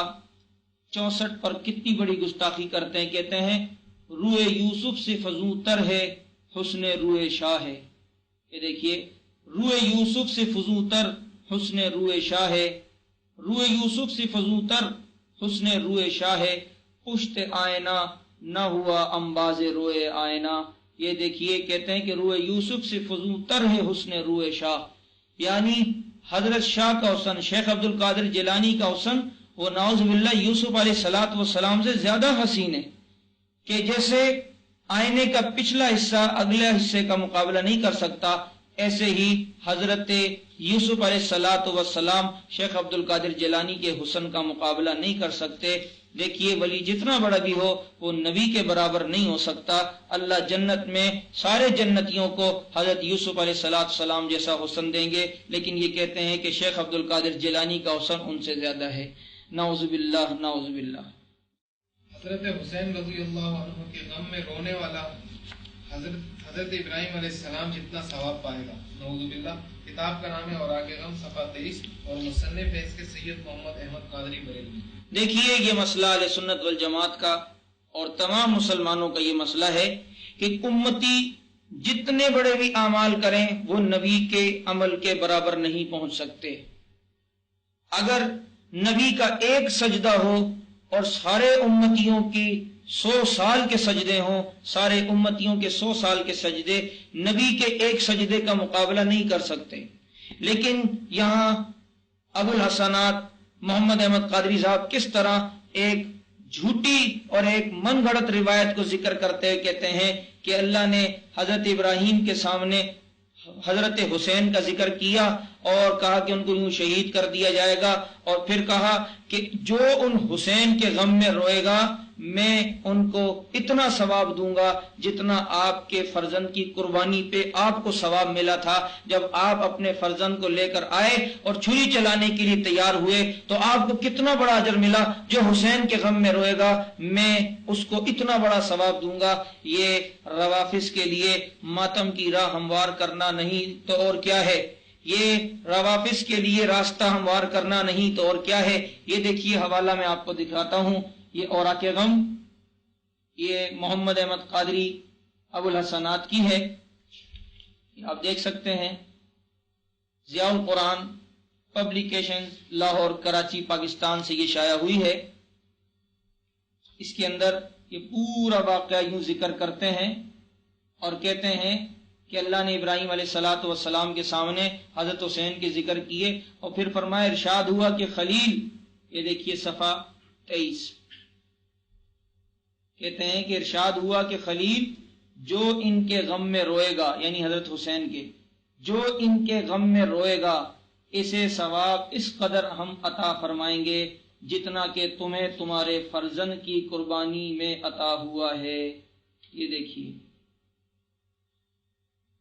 64 پر کتنی بڑی گستاخی کرتے ہیں. کہتے ہیں روئے یوسف سے فزوں تر ہے، حسن روئے شاہ ہے. یہ دیکھیے، روئے یوسف سے فزوں تر، حسن روئے شاہ ہے. روئے یوسف سے فزوں تر، حسن روئے شاہ ہے. پشت آئینہ نہ ہوا امباز روئے آئینہ. یہ دیکھیے، کہتے ہیں کہ روئے یوسف سے فزوں تر ہے حسن روئے شاہ، یعنی حضرت شاہ کا حسن، شیخ عبد القادر جیلانی کا حسن، وہ نعوذ باللہ یوسف علیہ الصلوۃ والسلام سے زیادہ حسین ہے، کہ جیسے آئینے کا پچھلا حصہ اگلے حصے کا مقابلہ نہیں کر سکتا، ایسے ہی حضرت یوسف علیہ الصلوۃ والسلام شیخ عبد القادر جیلانی کے حسن کا مقابلہ نہیں کر سکتے. دیکھیے، ولی جتنا بڑا بھی ہو وہ نبی کے برابر نہیں ہو سکتا. اللہ جنت میں سارے جنتیوں کو حضرت یوسف علیہ الصلوۃ والسلام جیسا حسن دیں گے، لیکن یہ کہتے ہیں کہ شیخ عبد القادر جیلانی کا حسن ان سے زیادہ ہے. نعوذ باللہ، نعوذ باللہ. حضرت حسین رضی اللہ عنہ کے غم میں رونے والا حضرت ابراہیم علیہ السلام جتنا ثواب پائے گا. نعوذ باللہ. کتاب کا نام ہے اوراق غم، صفحہ 23، اور مصنف ہے اس کے سید محمد احمد قادری بریلوی. دیکھیے، یہ مسئلہ اہل سنت والجماعت کا اور تمام مسلمانوں کا یہ مسئلہ ہے کہ امتی جتنے بڑے بھی اعمال کریں وہ نبی کے عمل کے برابر نہیں پہنچ سکتے. اگر نبی کا ایک سجدہ ہو اور سارے امتیوں کی 100 سال کے سجدے ہوں، سارے امتیوں کے 100 سال کے سجدے نبی کے ایک سجدے کا مقابلہ نہیں کر سکتے. لیکن یہاں ابو الحسنات محمد احمد قادری صاحب کس طرح ایک جھوٹی اور ایک من گھڑت روایت کو ذکر کرتے ہوئے کہتے ہیں کہ اللہ نے حضرت ابراہیم کے سامنے حضرت حسین کا ذکر کیا اور کہا کہ ان کو یوں شہید کر دیا جائے گا، اور پھر کہا کہ جو ان حسین کے غم میں روئے گا میں ان کو اتنا ثواب دوں گا جتنا آپ کے فرزند کی قربانی پہ آپ کو ثواب ملا تھا۔ جب آپ اپنے فرزند کو لے کر آئے اور چھری چلانے کے لیے تیار ہوئے تو آپ کو کتنا بڑا اجر ملا، جو حسین کے غم میں روئے گا میں اس کو اتنا بڑا ثواب دوں گا۔ یہ روافظ کے لیے ماتم کی راہ ہموار کرنا نہیں تو اور کیا ہے، یہ روافظ کے لیے راستہ ہموار کرنا نہیں تو اور کیا ہے۔ یہ دیکھیے حوالہ میں آپ کو دکھاتا ہوں، یہ اوراق غم، یہ محمد احمد قادری ابو الحسنات کی ہے، آپ دیکھ سکتے ہیں، ضیاء القرآن پبلیکیشن لاہور کراچی پاکستان سے یہ شائع ہوئی ہے۔ اس کے اندر یہ پورا واقعہ یوں ذکر کرتے ہیں اور کہتے ہیں کہ اللہ نے ابراہیم علیہ الصلوۃ والسلام کے سامنے حضرت حسین کے ذکر کیے اور پھر فرمایا ارشاد ہوا کہ خلیل، یہ دیکھیے صفحہ 23، کہتے ہیں کہ ارشاد ہوا کہ خلیل جو ان کے غم میں روئے گا، یعنی حضرت حسین کے، جو ان کے غم میں روئے گا اسے ثواب اس قدر ہم عطا فرمائیں گے جتنا کہ تمہیں تمہارے فرزند کی قربانی میں عطا ہوا ہے۔ یہ دیکھیے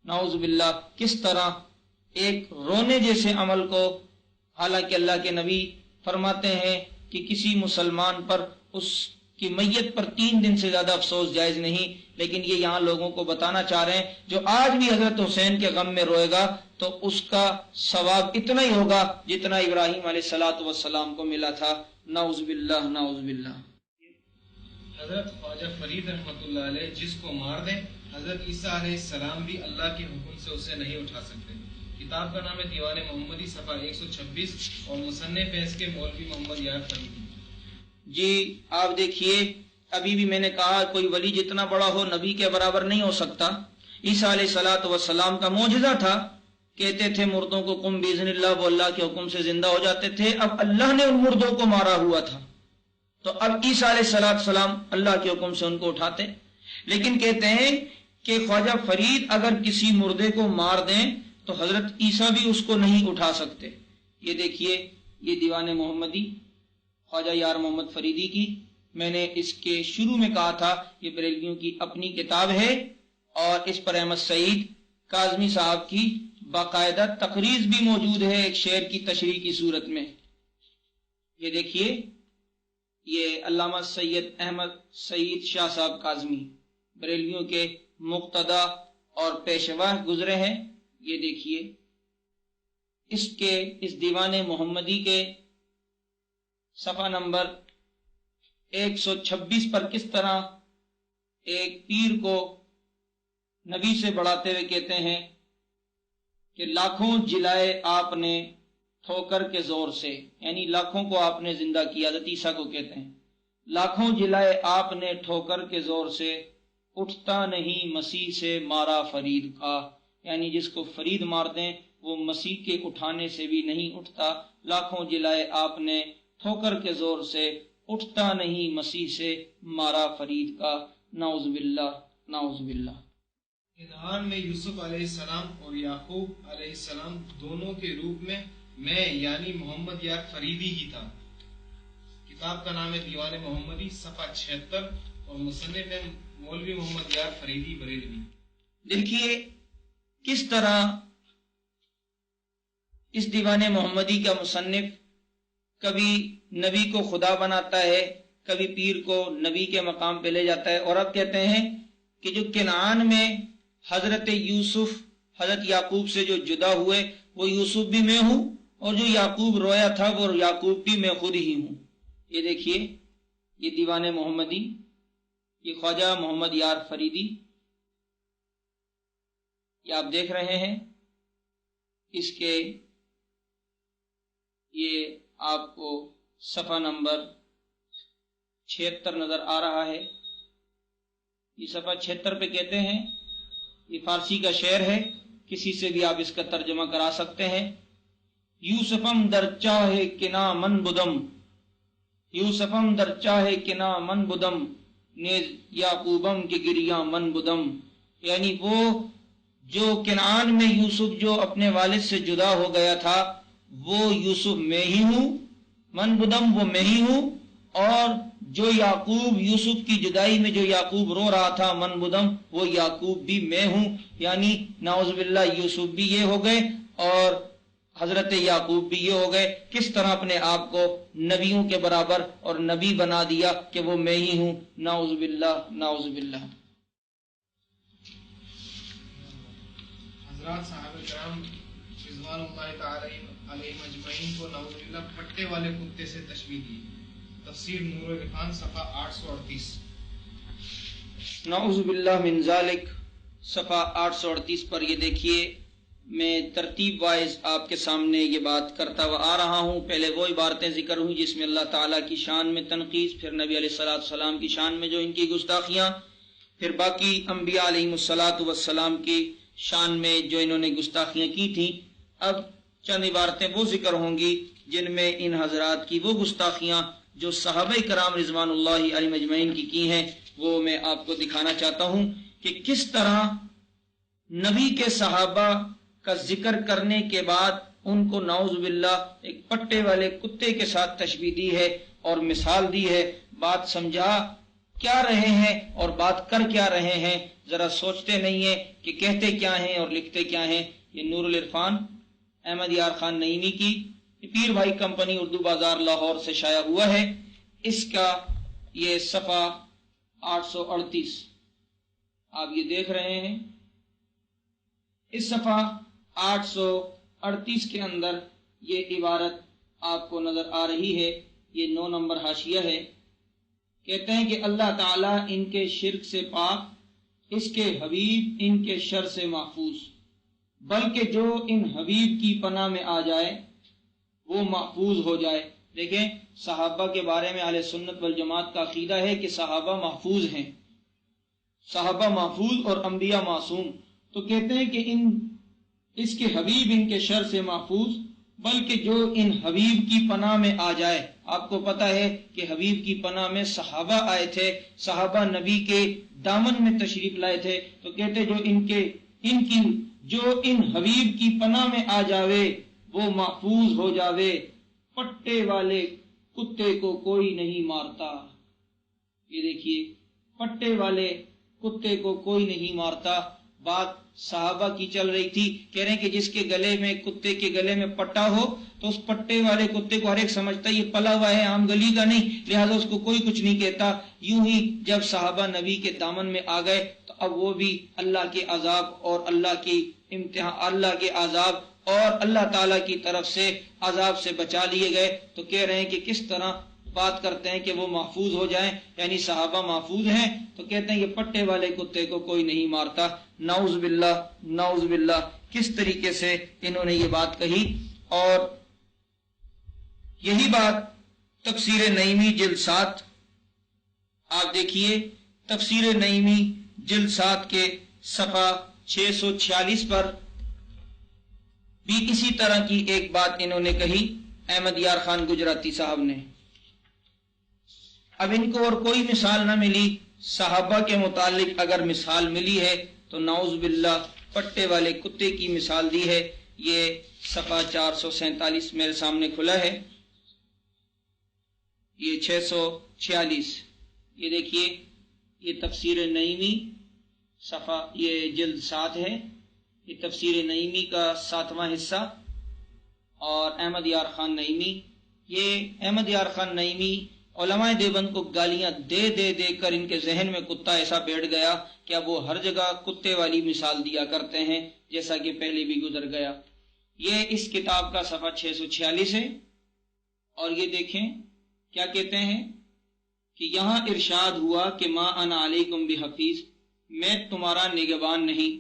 نعوذ باللہ کس طرح ایک رونے جیسے عمل کو، حالانکہ اللہ کے نبی فرماتے ہیں کہ کسی مسلمان پر اس کی میت پر 3 دن سے زیادہ افسوس جائز نہیں، لیکن یہ یہاں لوگوں کو بتانا چاہ رہے ہیں جو آج بھی حضرت حسین کے غم میں روئے گا تو اس کا ثواب اتنا ہی ہوگا جتنا ابراہیم علیہ الصلوۃ والسلام کو ملا تھا۔ نعوذ باللہ نعوذ باللہ۔ حضرت خواجہ فرید رحمۃ اللہ علیہ جس کو مار دیں، حضرت عیسیٰ علیہ السلام بھی اللہ کے حکم سے اسے نہیں اٹھا سکتے۔ کتاب کا نام ہے دیوان محمدی، صفحہ 126 اور مصنف ہے اس کے مولوی محمد یار فریدی۔ جی آپ دیکھیے، ابھی بھی میں نے کہا کوئی ولی جتنا بڑا ہو نبی کے برابر نہیں ہو سکتا۔ عیسیٰ علیہ الصلوۃ والسلام کا معجزہ تھا، کہتے تھے مردوں کو قم باذن اللہ، وہ اللہ کے حکم سے زندہ ہو جاتے تھے۔ اب اللہ نے ان مردوں کو مارا ہوا تھا تو اب عیسیٰ علیہ السلام اللہ کے حکم سے ان کو اٹھاتے، لیکن کہتے ہیں کہ خواجہ فرید اگر کسی مردے کو مار دیں تو حضرت عیسیٰ بھی اس کو نہیں اٹھا سکتے۔ یہ دیکھیے، یہ دیوان محمدی خواجہ یار محمد فریدی کی، میں نے اس کے شروع میں کہا تھا یہ بریلویوں کی اپنی کتاب ہے اور اس پر احمد سعید کاظمی صاحب کی باقاعدہ تقریض بھی موجود ہے ایک شعر کی تشریح کی صورت میں۔ یہ دیکھیے، یہ علامہ سید احمد سعید شاہ صاحب کاظمی بریلویوں کے مقتدا اور پیشوا گزرے ہیں۔ یہ دیکھیے اس دیوان محمدی کے صفحہ نمبر 126 پر کس طرح ایک پیر کو نبی سے بڑھاتے ہوئے کہتے ہیں کہ لاکھوں جلائے آپ نے ٹھوکر کے زور سے، یعنی لاکھوں کو آپ نے زندہ کیا۔ حضرت عیسیٰ کو کہتے ہیں لاکھوں جلائے آپ نے ٹھوکر کے زور سے، اٹھتا نہیں مسیح سے مارا فرید کا، یعنی جس کو فرید مار دیں وہ مسیح کے اٹھانے سے بھی نہیں اٹھتا۔ لاکھوں جلائے آپ نے ٹھوکر کے زور سے، اٹھتا نہیں مسیح سے مارا فرید کا۔ نعوذ باللہ نعوذ باللہ۔ کنعان میں یوسف علیہ السلام اور یعقوب علیہ السلام دونوں کے روپ میں یعنی محمد یار فریدی ہی تھا۔ کتاب کا نام ہے دیوان محمدی، صفحہ 76 اور مصنف ہے مولوی محمد یار فریدی بریلوی۔ دیکھیے کس طرح اس دیوان محمدی کا مصنف کبھی نبی کو خدا بناتا ہے، کبھی پیر کو نبی کے مقام پہ لے جاتا ہے، اور اب کہتے ہیں کہ جو کنعان میں حضرت یوسف حضرت یعقوب سے جو جدا ہوئے وہ یوسف بھی میں ہوں، اور جو یعقوب رویا تھا وہ یعقوب بھی میں خود ہی ہوں۔ یہ دیکھیے، یہ دیوان محمدی، یہ خواجہ محمد یار فریدی، یہ آپ دیکھ رہے ہیں، اس کے یہ آپ کو صفحہ نمبر 76 نظر آ رہا ہے۔ یہ صفحہ 76 پہ کہتے ہیں، یہ فارسی کا شعر ہے، کسی سے بھی آپ اس کا ترجمہ کرا سکتے ہیں۔ یوسفم در چاہے کنا من بدم، یوسفم در چاہے کنا من بدم، نیز یعقوبم کی گریاں من بدم، یعنی وہ جو کنعان میں یوسف جو اپنے والد سے جدا ہو گیا تھا وہ یوسف میں ہی ہوں، من بدم وہ میں ہی ہوں، اور جو یعقوب یوسف کی جدائی میں جو یعقوب رو رہا تھا من بدم وہ یعقوب بھی میں ہوں، یعنی نعوذ باللہ یوسف بھی یہ ہو گئے اور حضرت یعقوب بھی یہ ہو گئے۔ کس طرح اپنے آپ کو نبیوں کے برابر اور نبی بنا دیا کہ وہ میں ہی ہوں، نعوذ باللہ نعوذ باللہ۔ حضرات صحابہ کرام رضوان اللہ تعالی علیہم اجمعین کو نعوذ باللہ پٹے والے کتے سے تشبیہ دی۔ تفسیر نور العرفان صفحہ 838۔ نعوذ باللہ من ذالک، صفحہ 838 پر یہ دیکھیے، میں ترتیب وائز آپ کے سامنے یہ بات کرتا ہوا آ رہا ہوں۔ پہلے وہ عبارتیں ذکر ہوئی جس میں اللہ تعالیٰ کی شان میں تنقیص، پھر نبی علیہ السلام کی شان میں جو ان کی گستاخیاں، پھر باقی انبیاء علیہم السلام کی شان میں جو انہوں نے گستاخیاں کی تھیں۔ اب چند عبارتیں وہ ذکر ہوں گی جن میں ان حضرات کی وہ گستاخیاں جو صحابہ کرام رضوان اللہ علیہم اجمعین کی ہیں وہ میں آپ کو دکھانا چاہتا ہوں کہ کس طرح نبی کے صحابہ کا ذکر کرنے کے بعد ان کو نعوذ باللہ ایک پٹے والے کتے کے ساتھ تشبیہ دی ہے اور مثال دی ہے۔ بات سمجھا کیا رہے ہیں اور بات کر کیا رہے ہیں، ذرا سوچتے نہیں ہیں کہ کہتے کیا ہیں اور لکھتے کیا ہیں۔ یہ نور العرفان احمد یار خان نعیمی کی پیر بھائی کمپنی اردو بازار لاہور سے شائع ہوا ہے۔ اس کا یہ صفحہ 838 آپ یہ دیکھ رہے ہیں۔ اس صفحہ 838 کے اندر یہ عبارت آپ کو نظر آ رہی ہے، یہ 9 نمبر حاشیہ ہے۔ کہتے ہیں کہ اللہ تعالیٰ ان کے شرک سے پاک، اس کے حبیب ان کے شر سے محفوظ، بلکہ جو ان حبیب کی پناہ میں آ جائے وہ محفوظ ہو جائے۔ دیکھیں صحابہ کے بارے میں اہل سنت والجماعت کا عقیدہ ہے کہ صحابہ محفوظ ہیں، صحابہ محفوظ اور انبیاء معصوم۔ تو کہتے ہیں کہ اس کے حبیب ان کے شر سے محفوظ، بلکہ جو ان حبیب کی پناہ میں آ جائے۔ آپ کو پتہ ہے کہ حبیب کی پناہ میں صحابہ آئے تھے، صحابہ نبی کے دامن میں تشریف لائے تھے، تو کہتے جو ان حبیب کی پناہ میں آ جاوے وہ محفوظ ہو جاوے۔ پٹے والے کتے کو کوئی نہیں مارتا، یہ دیکھیے پٹے والے کتے کو کوئی نہیں مارتا۔ بات صحابہ کی چل رہی تھی، کہہ رہے ہیں کہ جس کے گلے میں کتے کے گلے میں پٹا ہو تو اس پٹے والے کتے کو ہر ایک سمجھتا ہے یہ پلا ہوا ہے، عام گلی کا نہیں، لہذا اس کو کوئی کچھ نہیں کہتا۔ یوں ہی جب صحابہ نبی کے دامن میں آ گئے تو اب وہ بھی اللہ کے عذاب اور اللہ کی امتحان، اللہ کے عذاب اور اللہ تعالیٰ کی طرف سے عذاب سے بچا لیے گئے۔ تو کہہ رہے ہیں کہ کس طرح بات کرتے ہیں کہ وہ محفوظ ہو جائیں، یعنی صحابہ محفوظ ہیں، تو کہتے ہیں یہ پٹے والے کتے کو کوئی نہیں مارتا۔ نعوذ باللہ نعوذ باللہ، کس طریقے سے انہوں نے یہ بات کہی۔ اور یہی بات تفسیر نعیمی جلد 7 آپ دیکھیے، تفسیر نعیمی جلد 7 کے صفحہ 646 پر بھی اسی طرح کی ایک بات انہوں نے کہی، احمد یار خان گجراتی صاحب نے۔ اب ان کو اور کوئی مثال نہ ملی، صحابہ کے متعلق اگر مثال ملی ہے تو نعوذ باللہ پٹے والے کتے کی مثال دی ہے۔ یہ صفحہ 447 میرے سامنے کھلا ہے، یہ 646، یہ دیکھیے یہ تفسیر نعیمی صفحہ، یہ جلد 7 ہے، یہ تفسیر نعیمی کا 7واں حصہ، اور احمد یار خان نعیمی۔ یہ احمد یار خان نعیمی علماء دیوبند کو گالیاں دے دے دے کر ان کے ذہن میں کتا ایسا بیٹھ گیا کہ اب وہ ہر جگہ کتے والی مثال دیا کرتے ہیں، جیسا کہ پہلے بھی گزر گیا۔ یہ اس کتاب کا صفحہ 646 ہے، اور یہ دیکھیں کیا کہتے ہیں کہ یہاں ارشاد ہوا کہ ما انا علیکم بحفیظ، میں تمہارا نگہبان نہیں۔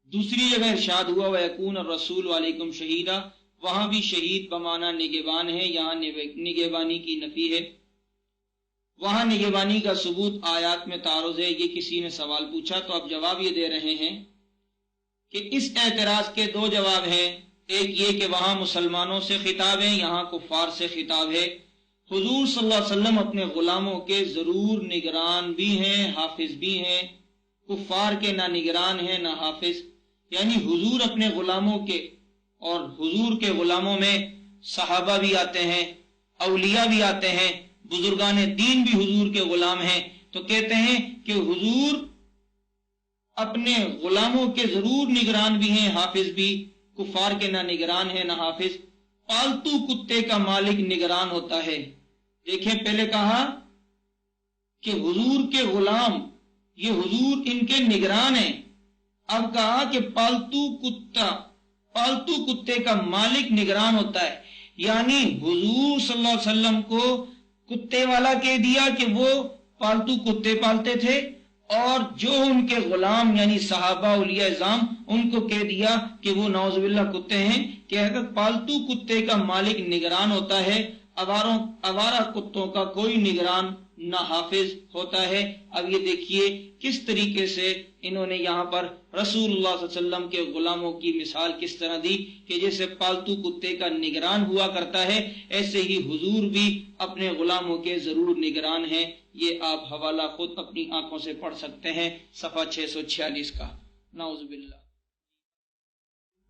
دوسری جگہ ارشاد ہوا وَيَكُونَ الرَّسُولُ عَلَيْكُمْ شَهِيدًا، وہاں بھی شہید بمانا نگہبان ہے، یہاں نگہبانی کی نفی ہے۔ وہاں نگہبانی کا ثبوت آیات میں تعارض ہے۔ یہ کسی نے سوال پوچھا تو اب جواب یہ دے رہے ہیں کہ اس اعتراض کے 2 جواب ہیں۔ ایک یہ کہ وہاں مسلمانوں سے خطاب ہے، یہاں کفار سے خطاب ہے۔ حضور صلی اللہ علیہ وسلم اپنے غلاموں کے ضرور نگران بھی ہیں، حافظ بھی ہیں، کفار کے نہ نگران ہیں نہ حافظ، یعنی حضور اپنے غلاموں کے اور حضور کے غلاموں میں صحابہ بھی آتے ہیں، اولیاء بھی آتے ہیں، بزرگان دین بھی حضور کے غلام ہیں، تو کہتے ہیں کہ حضور اپنے غلاموں کے ضرور نگران بھی ہیں، حافظ بھی، کفار کے نہ نگران ہیں نہ حافظ، پالتو کتے کا مالک نگران ہوتا ہے۔ دیکھیں پہلے کہا کہ حضور کے غلام، یہ حضور ان کے نگران ہیں، اب کہا کہ پالتو کتے کا مالک نگران ہوتا ہے، یعنی حضور صلی اللہ علیہ وسلم کو کتے والا کہہ دیا کہ وہ پالتو کتے پالتے تھے، اور جو ان کے غلام یعنی صحابہ اولیاء اعظام ان کو کہہ دیا کہ وہ نعوذ باللہ کتے ہیں، کہ اگر پالتو کتے کا مالک نگران ہوتا ہے، آوارہ کتوں کا کوئی نگران نہ حافظ ہوتا ہے۔ اب یہ دیکھیے کس طریقے سے انہوں نے یہاں پر رسول اللہ صلی اللہ علیہ وسلم کے غلاموں کی مثال کس طرح دی کہ جیسے پالتو کتے کا نگران ہوا کرتا ہے، ایسے ہی حضور بھی اپنے غلاموں کے ضرور نگران ہیں۔ یہ آپ حوالہ خود اپنی آنکھوں سے پڑھ سکتے ہیں، صفحہ 646 کا۔ نعوذ باللہ۔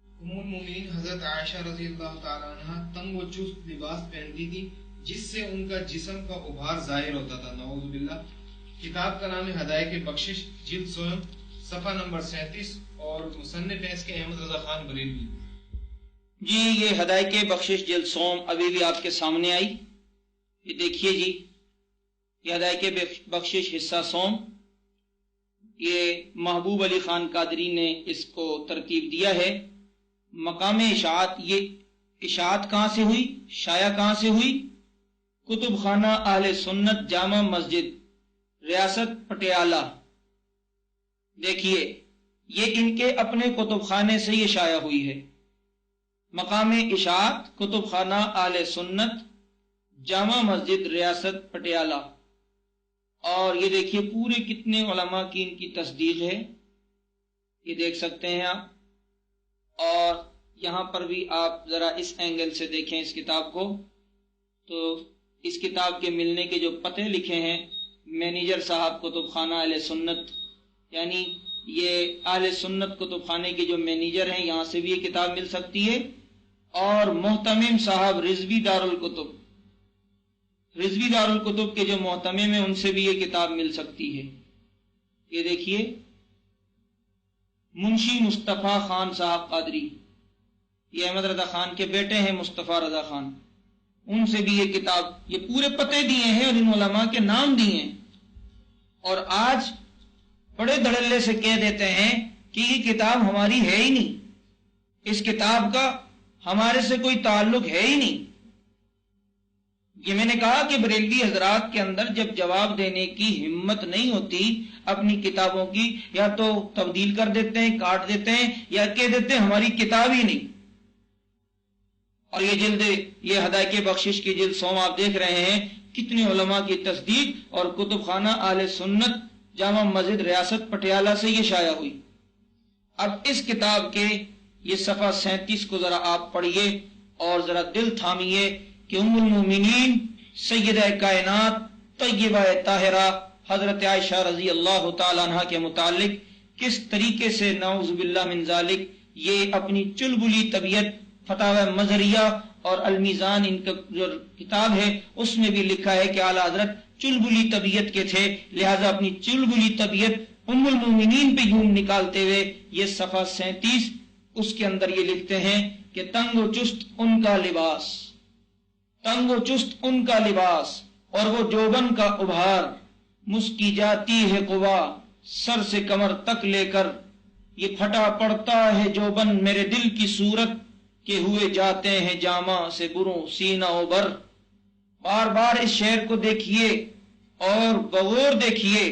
ام المومنین حضرت عائشہ رضی اللہ تعالیٰ عنہ تنگ و چست لباس پہنتی تھی جس سے ان کا جسم کا ابھار ظاہر ہوتا تھا، نعوذ باللہ۔ کتاب کا نام ہے ہدایت بخشش، جلد 100، صفحہ نمبر 37، اور مصنف ہے اس کے احمد رضا خان بریلوی۔ جی یہ ہدایت بخشش جلد 100 ابھی بھی آپ کے سامنے آئی، یہ دیکھیے جی، یہ ہدایت بخشش حصہ 100، یہ محبوب علی خان قادری نے اس کو ترتیب دیا ہے۔ مقام اشاعت، یہ اشاعت کہاں سے ہوئی، شائع کہاں سے ہوئی؟ کتب خانہ اہل سنت جامع مسجد، ریاست پٹیالہ۔ دیکھیے یہ ان کے اپنے کتب خانے سے یہ شائع ہوئی ہے۔ مقام اشاعت کتب خانہ اہل سنت جامع مسجد ریاست پٹیالہ، اور یہ دیکھیے پورے کتنے علماء کی ان کی تصدیق ہے، یہ دیکھ سکتے ہیں آپ۔ اور یہاں پر بھی آپ ذرا اس اینگل سے دیکھیں اس کتاب کو، تو اس کتاب کے ملنے کے جو پتے لکھے ہیں، مینیجر صاحب کتب خانہ اہل سنت، یعنی یہ اہل سنت کتب خانے کے جو مینیجر ہیں، یہاں سے بھی یہ کتاب مل سکتی ہے۔ اور محتمم صاحب رضوی دارالکتب کے جو محتمم ہیں ان سے بھی یہ کتاب مل سکتی ہے۔ یہ دیکھیے منشی مصطفیٰ خان صاحب قادری، یہ احمد رضا خان کے بیٹے ہیں، مصطفیٰ رضا خان، ان سے بھی یہ کتاب، یہ پورے پتے دیے ہیں اور ان علماء کے نام دیے ہیں۔ اور آج بڑے دھڑلے سے کہہ دیتے ہیں کہ یہ کتاب ہماری ہے ہی نہیں، اس کتاب کا ہمارے سے کوئی تعلق ہے ہی نہیں۔ یہ میں نے کہا کہ بریلوی حضرات کے اندر جب جواب دینے کی ہمت نہیں ہوتی اپنی کتابوں کی، یا تو تبدیل کر دیتے ہیں، کاٹ دیتے ہیں، یا کہہ دیتے ہیں ہماری کتاب ہی نہیں۔ اور یہ ہدایت بخشش کی جلد 100 آپ دیکھ رہے ہیں، کتنے علماء کی تصدیق، اور کتب خانہ اہل سنت جامع مسجد ریاست پٹیالہ سے یہ شائع ہوئی۔ اب اس کتاب کے یہ صفحہ 37 کو ذرا آپ پڑھیے اور ذرا دل تھامیے کہ ام المومنین سیدہ کائنات طیبہ طاہرہ حضرت عائشہ رضی اللہ تعالی عنہ کے متعلق کس طریقے سے نعوذ باللہ من ذالک یہ اپنی چلبلی طبیعت، فتاوی مظہریہ اور المیزان ان کا جو کتاب ہے اس میں بھی لکھا ہے کہ اعلیٰ حضرت چلبلی طبیعت کے تھے، لہذا اپنی چلبلی طبیعت ام المومنین پہ یوں نکالتے ہوئے یہ صفحہ 37 اس کے اندر یہ لکھتے ہیں کہ تنگ و چست ان کا لباس، تنگ و چست ان کا لباس اور وہ جوبن کا ابھار، مسکی جاتی ہے قوا سر سے کمر تک لے کر، یہ پھٹا پڑتا ہے جوبن میرے دل کی صورت کہ ہوئے جاتے ہیں جامع سے بروں سینہ و بر۔ بار بار اس شعر کو دیکھیے اور بغور دیکھیے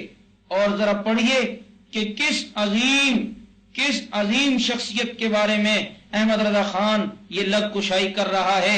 اور ذرا پڑھیے کہ کس عظیم شخصیت کے بارے میں احمد رضا خان یہ لب کشائی کر رہا ہے۔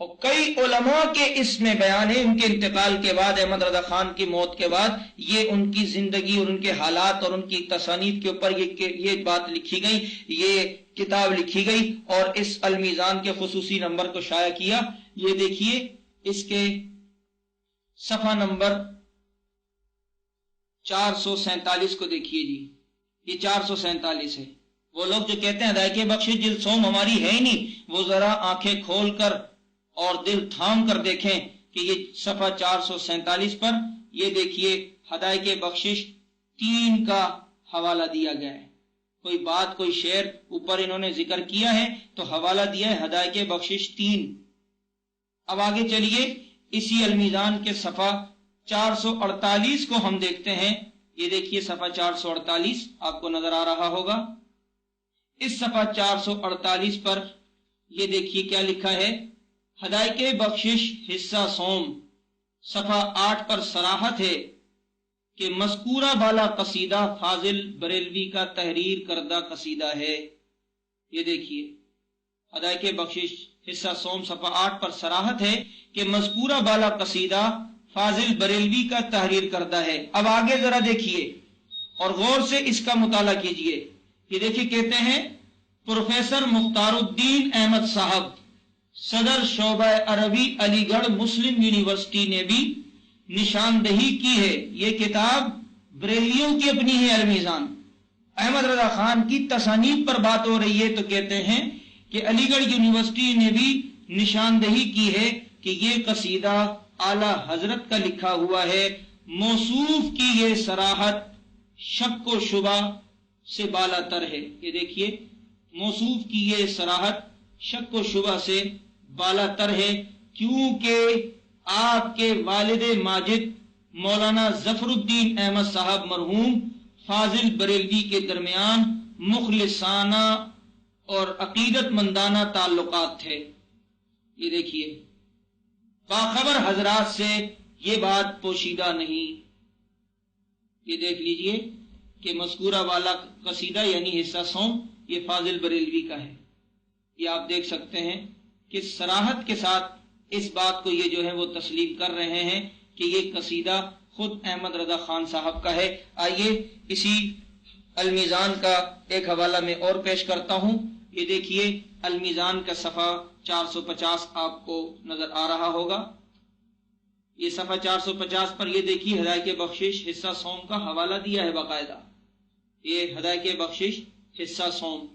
اور کئی علماء کے اس میں بیان ہے، ان کے انتقال کے بعد، احمد رضا خان کی موت کے بعد، یہ ان کی زندگی اور ان کے حالات اور ان کی تصانیف کے اوپر یہ بات لکھی گئی، یہ کتاب لکھی گئی اور اس المیزان کے خصوصی نمبر کو شائع کیا۔ یہ دیکھیے اس کے صفحہ نمبر 447 کو دیکھیے جی، یہ 447 ہے۔ وہ لوگ جو کہتے ہیں ہدایت بخشش جلد سوم ہماری ہے ہی نہیں، وہ ذرا آنکھیں کھول کر اور دل تھام کر دیکھیں کہ یہ صفحہ 447 پر یہ دیکھیے ہدایت بخشش 3 کا حوالہ دیا گیا ہے۔ کوئی بات کوئی شعر اوپر انہوں نے ذکر کیا ہے تو حوالہ دیا ہے ہدایت بخشش 3۔ اب آگے چلیے، اسی المیزان کے صفحہ 448 کو ہم دیکھتے ہیں۔ یہ دیکھیے صفحہ 448 آپ کو نظر آ رہا ہوگا۔ اس صفحہ 448 پر یہ دیکھیے کیا لکھا ہے، ہدایت بخشش حصہ سوم صفحہ 8 پر صراحت ہے کہ مذکورہ بالا قصیدہ فاضل بریلوی کا تحریر کردہ قصیدہ ہے۔ یہ دیکھیے ہدایت بخشش حصہ سوم صفحہ 8 پر صراحت ہے کہ مذکورہ بالا قصیدہ فاضل بریلوی کا تحریر کردہ ہے۔ اب آگے ذرا دیکھیے اور غور سے اس کا مطالعہ کیجئے۔ یہ دیکھیے کہتے ہیں پروفیسر مختار الدین احمد صاحب، صدر شعبہ عربی علی گڑھ مسلم یونیورسٹی نے بھی نشاندہی کی ہے۔ یہ کتاب بریلیوں کی اپنی ہے المیزان۔ احمد رضا خان کی تصانیف پر بات ہو رہی ہے تو کہتے ہیں کہ علی گڑھ یونیورسٹی نے بھی نشاندہی کی ہے کہ یہ قصیدہ اعلی حضرت کا لکھا ہوا ہے۔ موصوف کی یہ صراحت شک و شبہ سے بالا تر ہے۔ یہ دیکھیے موصوف کی یہ صراحت شک و شبہ سے بالا تر ہے، کیونکہ آپ کے والد ماجد مولانا ظفر الدین احمد صاحب مرحوم فاضل بریلوی کے درمیان مخلصانہ اور عقیدت مندانہ تعلقات تھے۔ یہ دیکھیے باخبر حضرات سے یہ بات پوشیدہ نہیں۔ یہ دیکھ لیجئے کہ مذکورہ والا قصیدہ یعنی حصہ سوم یہ فاضل بریلوی کا ہے۔ یہ آپ دیکھ سکتے ہیں کہ صراحت کے ساتھ اس بات کو یہ جو ہے وہ تسلیم کر رہے ہیں کہ یہ قصیدہ خود احمد رضا خان صاحب کا ہے۔ آئیے اسی المیزان کا ایک حوالہ میں اور پیش کرتا ہوں۔ یہ دیکھیے المیزان کا صفحہ 450 آپ کو نظر آ رہا ہوگا۔ یہ صفحہ 450 پر یہ دیکھیے ہدایت بخشش حصہ سوم کا حوالہ دیا ہے باقاعدہ۔ یہ ہدایت بخشش حصہ سوم،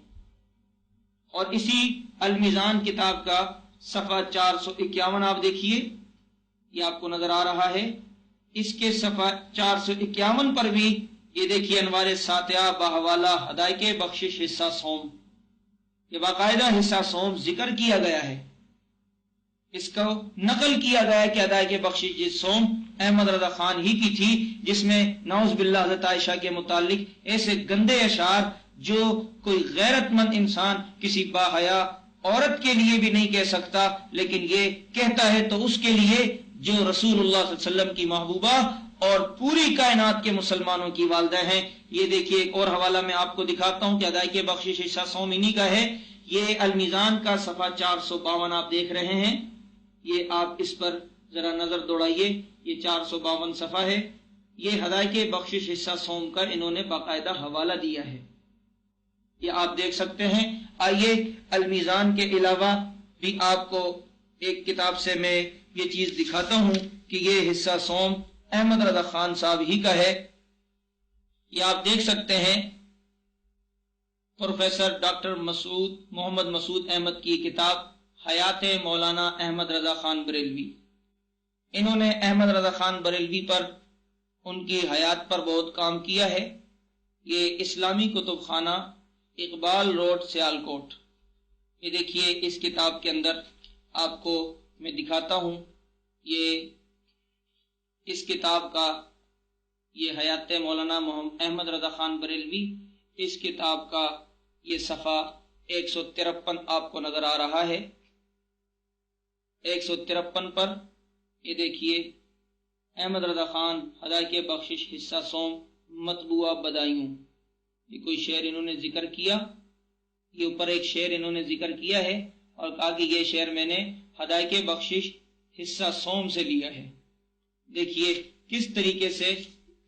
اور اسی المیزان کتاب کا صفحہ 451 آپ دیکھیے، یہ آپ کو نظر آ رہا ہے۔ اس کے صفحہ 451 پر بھی یہ دیکھیے انوار ساتیہ بحوالہ ہدایت بخشش حصہ سوم، یہ باقاعدہ حصہ سوم ذکر کیا گیا ہے، اس کو نقل کیا گیا ہے کہ ہدایت بخشش سوم احمد رضا خان ہی کی تھی، جس میں نعوذ باللہ حضرت عائشہ کے متعلق ایسے گندے اشعار جو کوئی غیرت مند انسان کسی باحیا عورت کے لیے بھی نہیں کہہ سکتا، لیکن یہ کہتا ہے تو اس کے لیے جو رسول اللہ صلی اللہ علیہ وسلم کی محبوبہ اور پوری کائنات کے مسلمانوں کی والدہ ہیں۔ یہ دیکھیے ایک اور حوالہ میں آپ کو دکھاتا ہوں کہ ہدایت بخشش حصہ سوم انہی کا ہے۔ یہ المیزان کا صفحہ 452 آپ دیکھ رہے ہیں، یہ آپ اس پر ذرا نظر دوڑائیے، یہ 452 صفحہ ہے۔ یہ ہدایت بخشش حصہ سوم کا انہوں نے باقاعدہ حوالہ دیا ہے، یہ آپ دیکھ سکتے ہیں۔ آئیے المیزان کے علاوہ بھی آپ کو ایک کتاب سے میں یہ چیز دکھاتا ہوں کہ یہ حصہ سوم احمد رضا خان صاحب ہی کا ہے۔ یہ آپ دیکھ سکتے ہیں پروفیسر ڈاکٹر محمد مسعود احمد کی کتاب حیات مولانا احمد رضا خان بریلوی۔ انہوں نے احمد رضا خان بریلوی پر ان کی حیات پر بہت کام کیا ہے۔ یہ اسلامی کتب خانہ اقبال روڈ سیالکوٹ، یہ دیکھیے اس کتاب کے اندر آپ کو میں دکھاتا ہوں، یہ اس کتاب کا یہ حیات مولانا احمد رضا خان بریلوی، اس کتاب کا یہ صفحہ 153 آپ کو نظر آ رہا ہے۔ 153 پر یہ دیکھیے احمد رضا خان ہدایت بخشش حصہ سوم مطبوعہ بدایوں، یہ کوئی شعر انہوں نے ذکر کیا، یہ اوپر ایک شعر انہوں نے ذکر کیا ہے اور کہا کہ یہ شعر میں نے ہدایت بخشش حصہ سوم سے لیا ہے۔ دیکھیے کس طریقے سے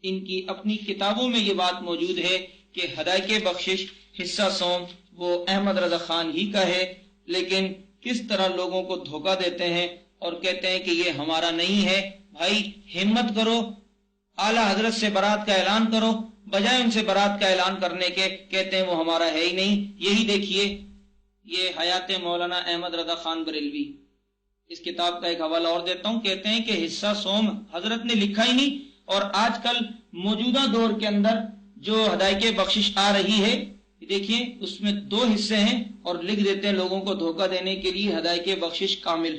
ان کی اپنی کتابوں میں یہ بات موجود ہے کہ ہدایت بخشش حصہ سوم وہ احمد رضا خان ہی کا ہے، لیکن کس طرح لوگوں کو دھوکہ دیتے ہیں اور کہتے ہیں کہ یہ ہمارا نہیں ہے۔ بھائی ہمت کرو، اعلی حضرت سے برات کا اعلان کرو، بجائے ان سے برات کا اعلان کرنے کے کہتے ہیں وہ ہمارا ہے ہی نہیں۔ یہی دیکھیے یہ حیات مولانا احمد رضا خان بریلوی، اس کتاب کا ایک حوالہ اور دیتا ہوں، کہتے ہیں کہ حصہ سوم حضرت نے لکھا ہی نہیں، اور آج کل موجودہ دور کے اندر جو ہدایت بخشش آ رہی ہے دیکھیے اس میں 2 حصے ہیں اور لکھ دیتے ہیں لوگوں کو دھوکہ دینے کے لیے ہدایت بخشش کامل۔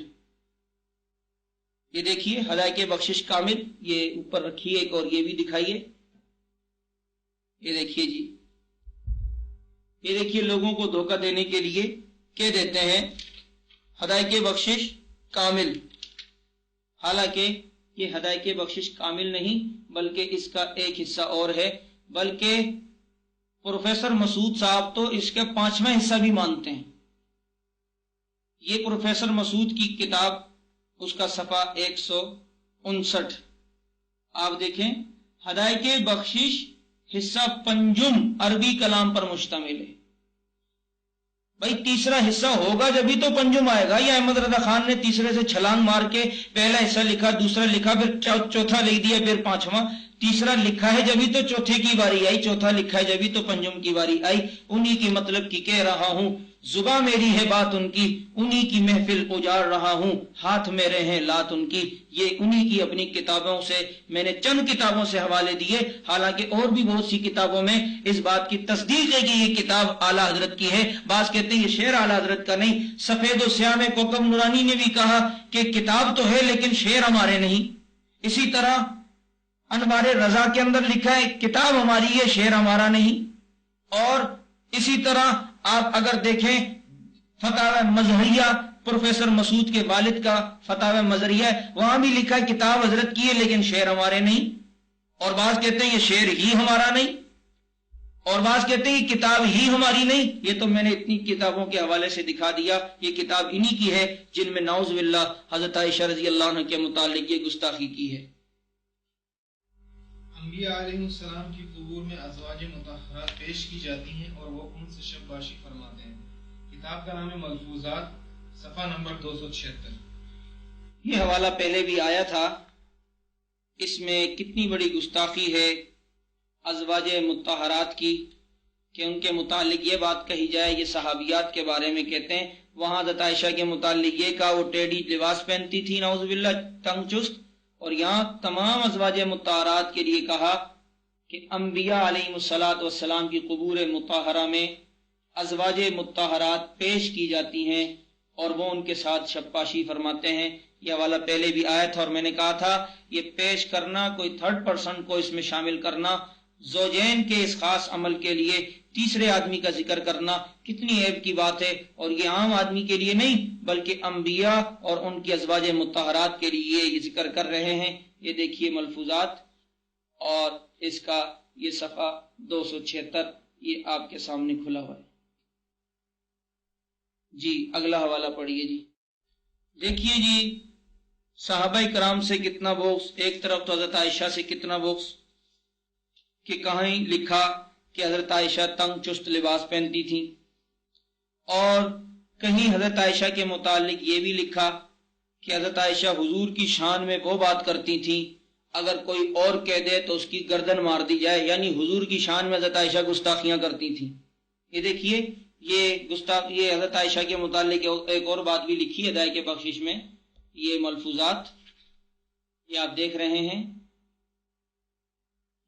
یہ دیکھیے ہدایت بخشش کامل، یہ اوپر رکھیے ایک اور یہ بھی دکھائیے، یہ دیکھیے جی، یہ دیکھیے لوگوں کو دھوکہ دینے کے لیے کہہ دیتے ہیں ہدایت بخشش کامل، حالانکہ یہ ہدایت بخشش کامل نہیں بلکہ اس کا ایک حصہ اور ہے، بلکہ پروفیسر مسعود صاحب تو اس کا 5واں حصہ بھی مانتے ہیں۔ یہ پروفیسر مسعود کی کتاب، اس کا صفحہ 159 آپ دیکھیں، ہدایت بخشش حصہ پنجم عربی کلام پر مشتمل ہے۔ بھائی تیسرا حصہ ہوگا جبھی تو پنجم آئے گا، یا احمد رضا خان نے تیسرے سے چھلانگ مار کے پہلا حصہ لکھا، دوسرا لکھا، پھر چوتھا لکھ دیا، پھر 5واں، تیسرا لکھا ہے جبھی تو چوتھے کی باری آئی، چوتھا لکھا ہے جبھی تو پنجم کی باری آئی۔ انہی کی مطلب کی کہہ رہا ہوں، زباں میری ہے بات ان کی، انہی کی محفل اجاڑ رہا ہوں، ہاتھ میرے ہیں لات ان کی۔ یہ انہی کی اپنی کتابوں سے میں نے چند کتابوں سے حوالے دیے، حالانکہ اور بھی بہت سی کتابوں میں اس بات کی تصدیق ہے کہ یہ کتاب اعلیٰ حضرت کی ہے۔ بعض کہتے ہیں یہ شعر اعلیٰ حضرت کا نہیں۔ سفید و سیاہ میں کوکب نورانی نے بھی کہا کہ کتاب تو ہے لیکن شعر ہمارے نہیں۔ اسی طرح انوار رضا کے اندر لکھا ہے کتاب ہماری ہے شعر ہمارا نہیں۔ اور اسی طرح آپ اگر دیکھیں فتاوی مظہریہ، پروفیسر مسعود کے والد کا فتاوی مظہریہ، وہاں بھی لکھا ہے کتاب حضرت کی ہے لیکن شعر ہمارے نہیں۔ اور بعض کہتے ہیں یہ شعر ہی ہمارا نہیں، اور بعض کہتے ہیں یہ کتاب ہی ہماری نہیں۔ یہ تو میں نے اتنی کتابوں کے حوالے سے دکھا دیا، یہ کتاب انہی کی ہے جن میں نعوذ باللہ حضرت عائشہ رضی اللہ عنہ کے متعلق یہ گستاخی کی ہے۔ انبیاء علیہ السلام کی قبور میں ازواج مطہرات پیش کی جاتی ہیں اور وہ ان سے شباشی فرماتے ہیں۔ کتاب کا نام ہے ملفوظات، صفحہ نمبر 276۔ یہ حوالہ پہلے بھی آیا تھا، اس میں کتنی بڑی گستاخی ہے ازواج مطہرات کی کہ ان کے متعلق یہ بات کہی جائے، یہ صحابیات کے بارے میں کہتے ہیں۔ وہاں حضرت عائشہ کے متعلق یہ کہا وہ ٹیڑھی لباس پہنتی تھی نعوذ باللہ، تنگ چست، اور یہاں تمام ازواج مطہرات کے لیے کہا کہ انبیاء علیہ السلام کی قبور مطہرہ میں ازواج مطہرات پیش کی جاتی ہیں اور وہ ان کے ساتھ شباشی فرماتے ہیں۔ یہ حوالہ پہلے بھی آیا تھا اور میں نے کہا تھا یہ پیش کرنا، کوئی تھرڈ پرسن کو اس میں شامل کرنا، زوجین کے اس خاص عمل کے لیے تیسرے آدمی کا ذکر کرنا کتنی عیب کی بات ہے، اور یہ عام آدمی کے لیے نہیں بلکہ انبیاء اور ان کی ازواج مطہرات کے لیے یہ ذکر کر رہے ہیں۔ یہ دیکھیے ملفوظات اور اس کا یہ صفحہ 276 یہ آپ کے سامنے کھلا ہوا ہے جی۔ اگلا حوالہ پڑھیے جی۔ دیکھیے جی صحابہ کرام سے کتنا بغض، ایک طرف تو حضرت عائشہ سے کتنا بغض کہ کہیں لکھا کہ حضرت عائشہ تنگ چست لباس پہنتی تھی، اور کہیں حضرت عائشہ کے متعلق یہ بھی لکھا کہ حضرت عائشہ حضور کی شان میں وہ بات کرتی تھی اگر کوئی اور کہہ دے تو اس کی گردن مار دی جائے، یعنی حضور کی شان میں حضرت عائشہ گستاخیاں کرتی تھی۔ یہ دیکھیے یہ حضرت عائشہ کے متعلق ایک اور بات بھی لکھی ہدایت بخشش میں، یہ ملفوظات یہ آپ دیکھ رہے ہیں،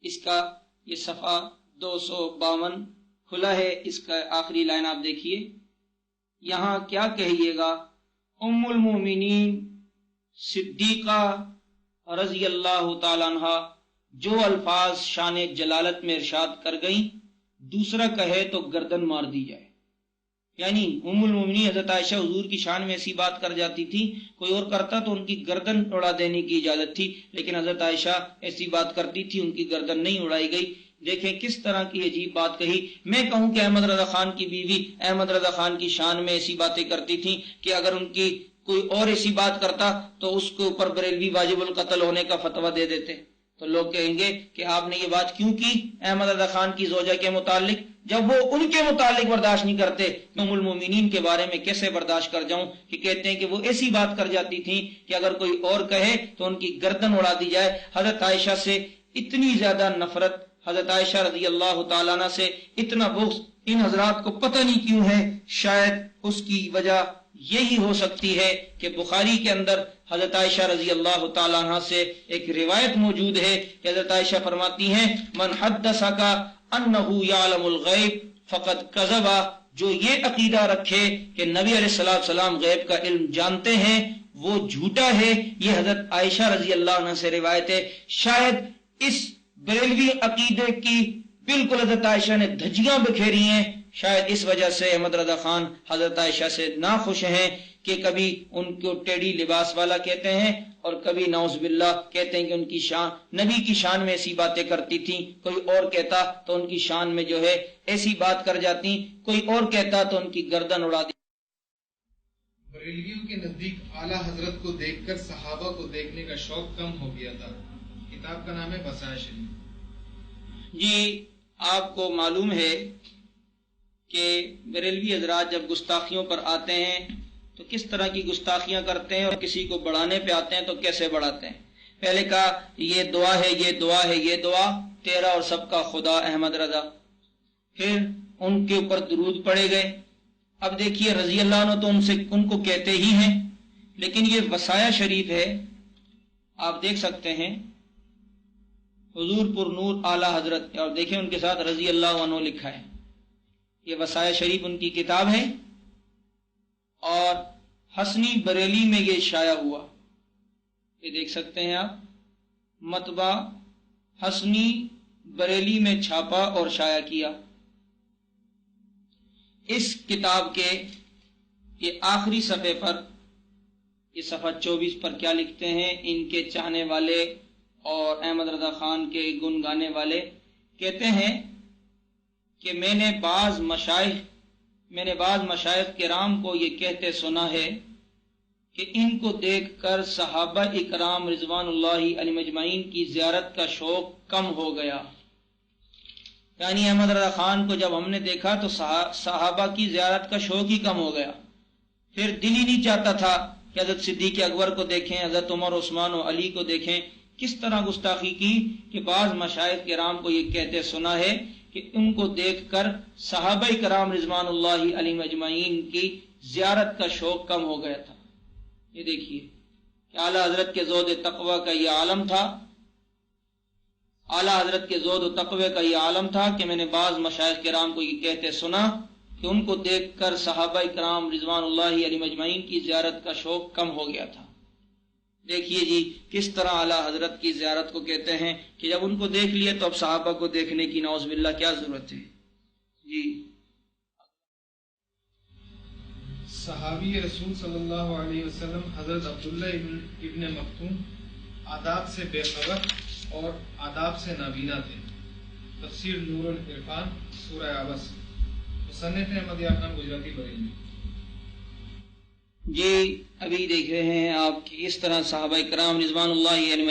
اس کا یہ صفحہ 252 کھلا ہے، اس کا آخری لائن آپ دیکھیے، یہاں کیا کہیے گا، ام المومنین صدیقہ رضی اللہ تعالیٰ عنہ جو الفاظ شان جلالت میں ارشاد کر گئیں، دوسرا کہے تو گردن مار دی جائے۔ یعنی ام المومنین حضرت عائشہ حضور کی شان میں ایسی بات کر جاتی تھی، کوئی اور کرتا تو ان کی گردن اڑا دینے کی اجازت تھی، لیکن حضرت عائشہ ایسی بات کرتی تھی، ان کی گردن نہیں اڑائی گئی۔ دیکھیں کس طرح کی عجیب بات کہی۔ میں کہوں کہ احمد رضا خان کی بیوی احمد رضا خان کی شان میں ایسی باتیں کرتی تھیں کہ اگر ان کی کوئی اور ایسی بات کرتا تو اس کے اوپر بریلوی واجب القتل ہونے کا فتویٰ دے دیتے، تو لوگ کہیں گے کہ آپ نے یہ بات کیوں کی احمد رضا خان کی زوجہ کے متعلق، جب وہ ان کے متعلق برداشت نہیں کرتے تو ام المومنین کے بارے میں کیسے برداشت کر جاؤں؟ کہ کہتے ہیں کہ وہ ایسی بات کر جاتی تھیں کہ اگر کوئی اور کہے تو ان کی گردن اڑا دی جائے۔ حضرت عائشہ سے اتنی زیادہ نفرت، حضرت عائشہ رضی اللہ تعالیٰ عنہ سے اتنا بغض ان حضرات کو پتہ نہیں کیوں ہے۔ شاید اس کی وجہ یہی ہو سکتی ہے کہ بخاری کے اندر حضرت عائشہ رضی اللہ تعالیٰ عنہ سے ایک روایت موجود ہے کہ حضرت عائشہ فرماتی ہیں من حدثک انہ یعلم الغیب فقد کذب، جو یہ عقیدہ رکھے کہ نبی علیہ السلام غیب کا علم جانتے ہیں وہ جھوٹا ہے۔ یہ حضرت عائشہ رضی اللہ عنہ سے روایت ہے۔ شاید اس بریلوی عقیدے کی بالکل حضرت عائشہ نے دھجیاں بکھیری ہیں، شاید اس وجہ سے احمد رضا خان حضرت عائشہ سے ناخوش ہیں کہ کبھی ان کو ٹیڑھی لباس والا کہتے ہیں اور کبھی نعوذ باللہ کہتے ہیں کہ ان کی شان، نبی کی شان میں ایسی باتیں کرتی تھیں، کوئی اور کہتا تو ان کی شان میں جو ہے ایسی بات کر جاتی، کوئی اور کہتا تو ان کی گردن اڑا دی۔ بریلویوں کے نزدیک اعلیٰ حضرت کو دیکھ کر صحابہ کو دیکھنے کا شوق کم ہو گیا تھا۔ کتاب کا نام ہے وصایہ شریف۔ جی آپ کو معلوم ہے کہ بریلوی حضرات جب گستاخیوں پر آتے ہیں تو کس طرح کی گستاخیاں کرتے ہیں، اور کسی کو بڑھانے پہ آتے ہیں تو کیسے بڑھاتے ہیں۔ پہلے کہا یہ دعا ہے، یہ دعا ہے، یہ دعا تیرا اور سب کا خدا احمد رضا، پھر ان کے اوپر درود پڑے گئے۔ اب دیکھیے رضی اللہ عنہ تو ان کو کہتے ہی ہیں، لیکن یہ وصایہ شریف ہے، آپ دیکھ سکتے ہیں حضور پر نور اعلیٰ حضرت، اور دیکھیں ان کے ساتھ رضی اللہ عنہ لکھا ہے۔ یہ وصایہ شریف ان کی کتاب ہے اور حسنی بریلی میں یہ شائع ہوا، یہ دیکھ سکتے ہیں آپ، مطبع حسنی بریلی میں چھاپا اور شائع کیا۔ اس کتاب کے یہ آخری صفحے پر، یہ صفحہ 24 پر کیا لکھتے ہیں ان کے چاہنے والے اور احمد رضا خان کے گن گانے والے؟ کہتے ہیں کہ میں نے بعض مشائخ کرام کو یہ کہتے سنا ہے کہ ان کو دیکھ کر صحابہ اکرام رضوان اللہ علیہم اجمعین کی زیارت کا شوق کم ہو گیا۔ یعنی احمد رضا خان کو جب ہم نے دیکھا تو صحابہ کی زیارت کا شوق ہی کم ہو گیا، پھر دل ہی نہیں چاہتا تھا کہ حضرت صدیق اکبر کو دیکھیں، حضرت عمر، عثمان و علی کو دیکھیں۔ کس طرح گستاخی کی کہ بعض مشائخ کرام کو یہ کہتے سنا ہے کہ ان کو دیکھ کر صحابہ کرام رضوان اللہ علیہم اجمعین کی زیارت کا شوق کم ہو گیا تھا۔ یہ دیکھیے کہ اعلیٰ حضرت کے زہد تقوی کا یہ عالم تھا، اعلیٰ حضرت کے زہد و تقوی کا یہ عالم تھا کہ میں نے بعض مشائخ کرام کو یہ کہتے سنا کہ ان کو دیکھ کر صحابہ کرام رضوان اللہ علیہم اجمعین کی زیارت کا شوق کم ہو گیا تھا۔ دیکھیے جی کس طرح اعلیٰ حضرت کی زیارت کو کہتے ہیں کہ جب ان کو دیکھ لیے تو اب صحابہ کو دیکھنے کی نعوذ باللہ کیا ضرورت ہے۔ جی صحابی رسول صلی اللہ علیہ وسلم حضرت عبداللہ ابن مکتوم آداب سے بے خبر اور آداب سے نابینا تھے۔ تفسیر نور العرفان سورہ عبس، مصنف احمد یار خان گجراتی بریلوی۔ جی ابھی دیکھ رہے ہیں آپ کہ اس طرح صحابہ کرام رضوان اللہ علیہ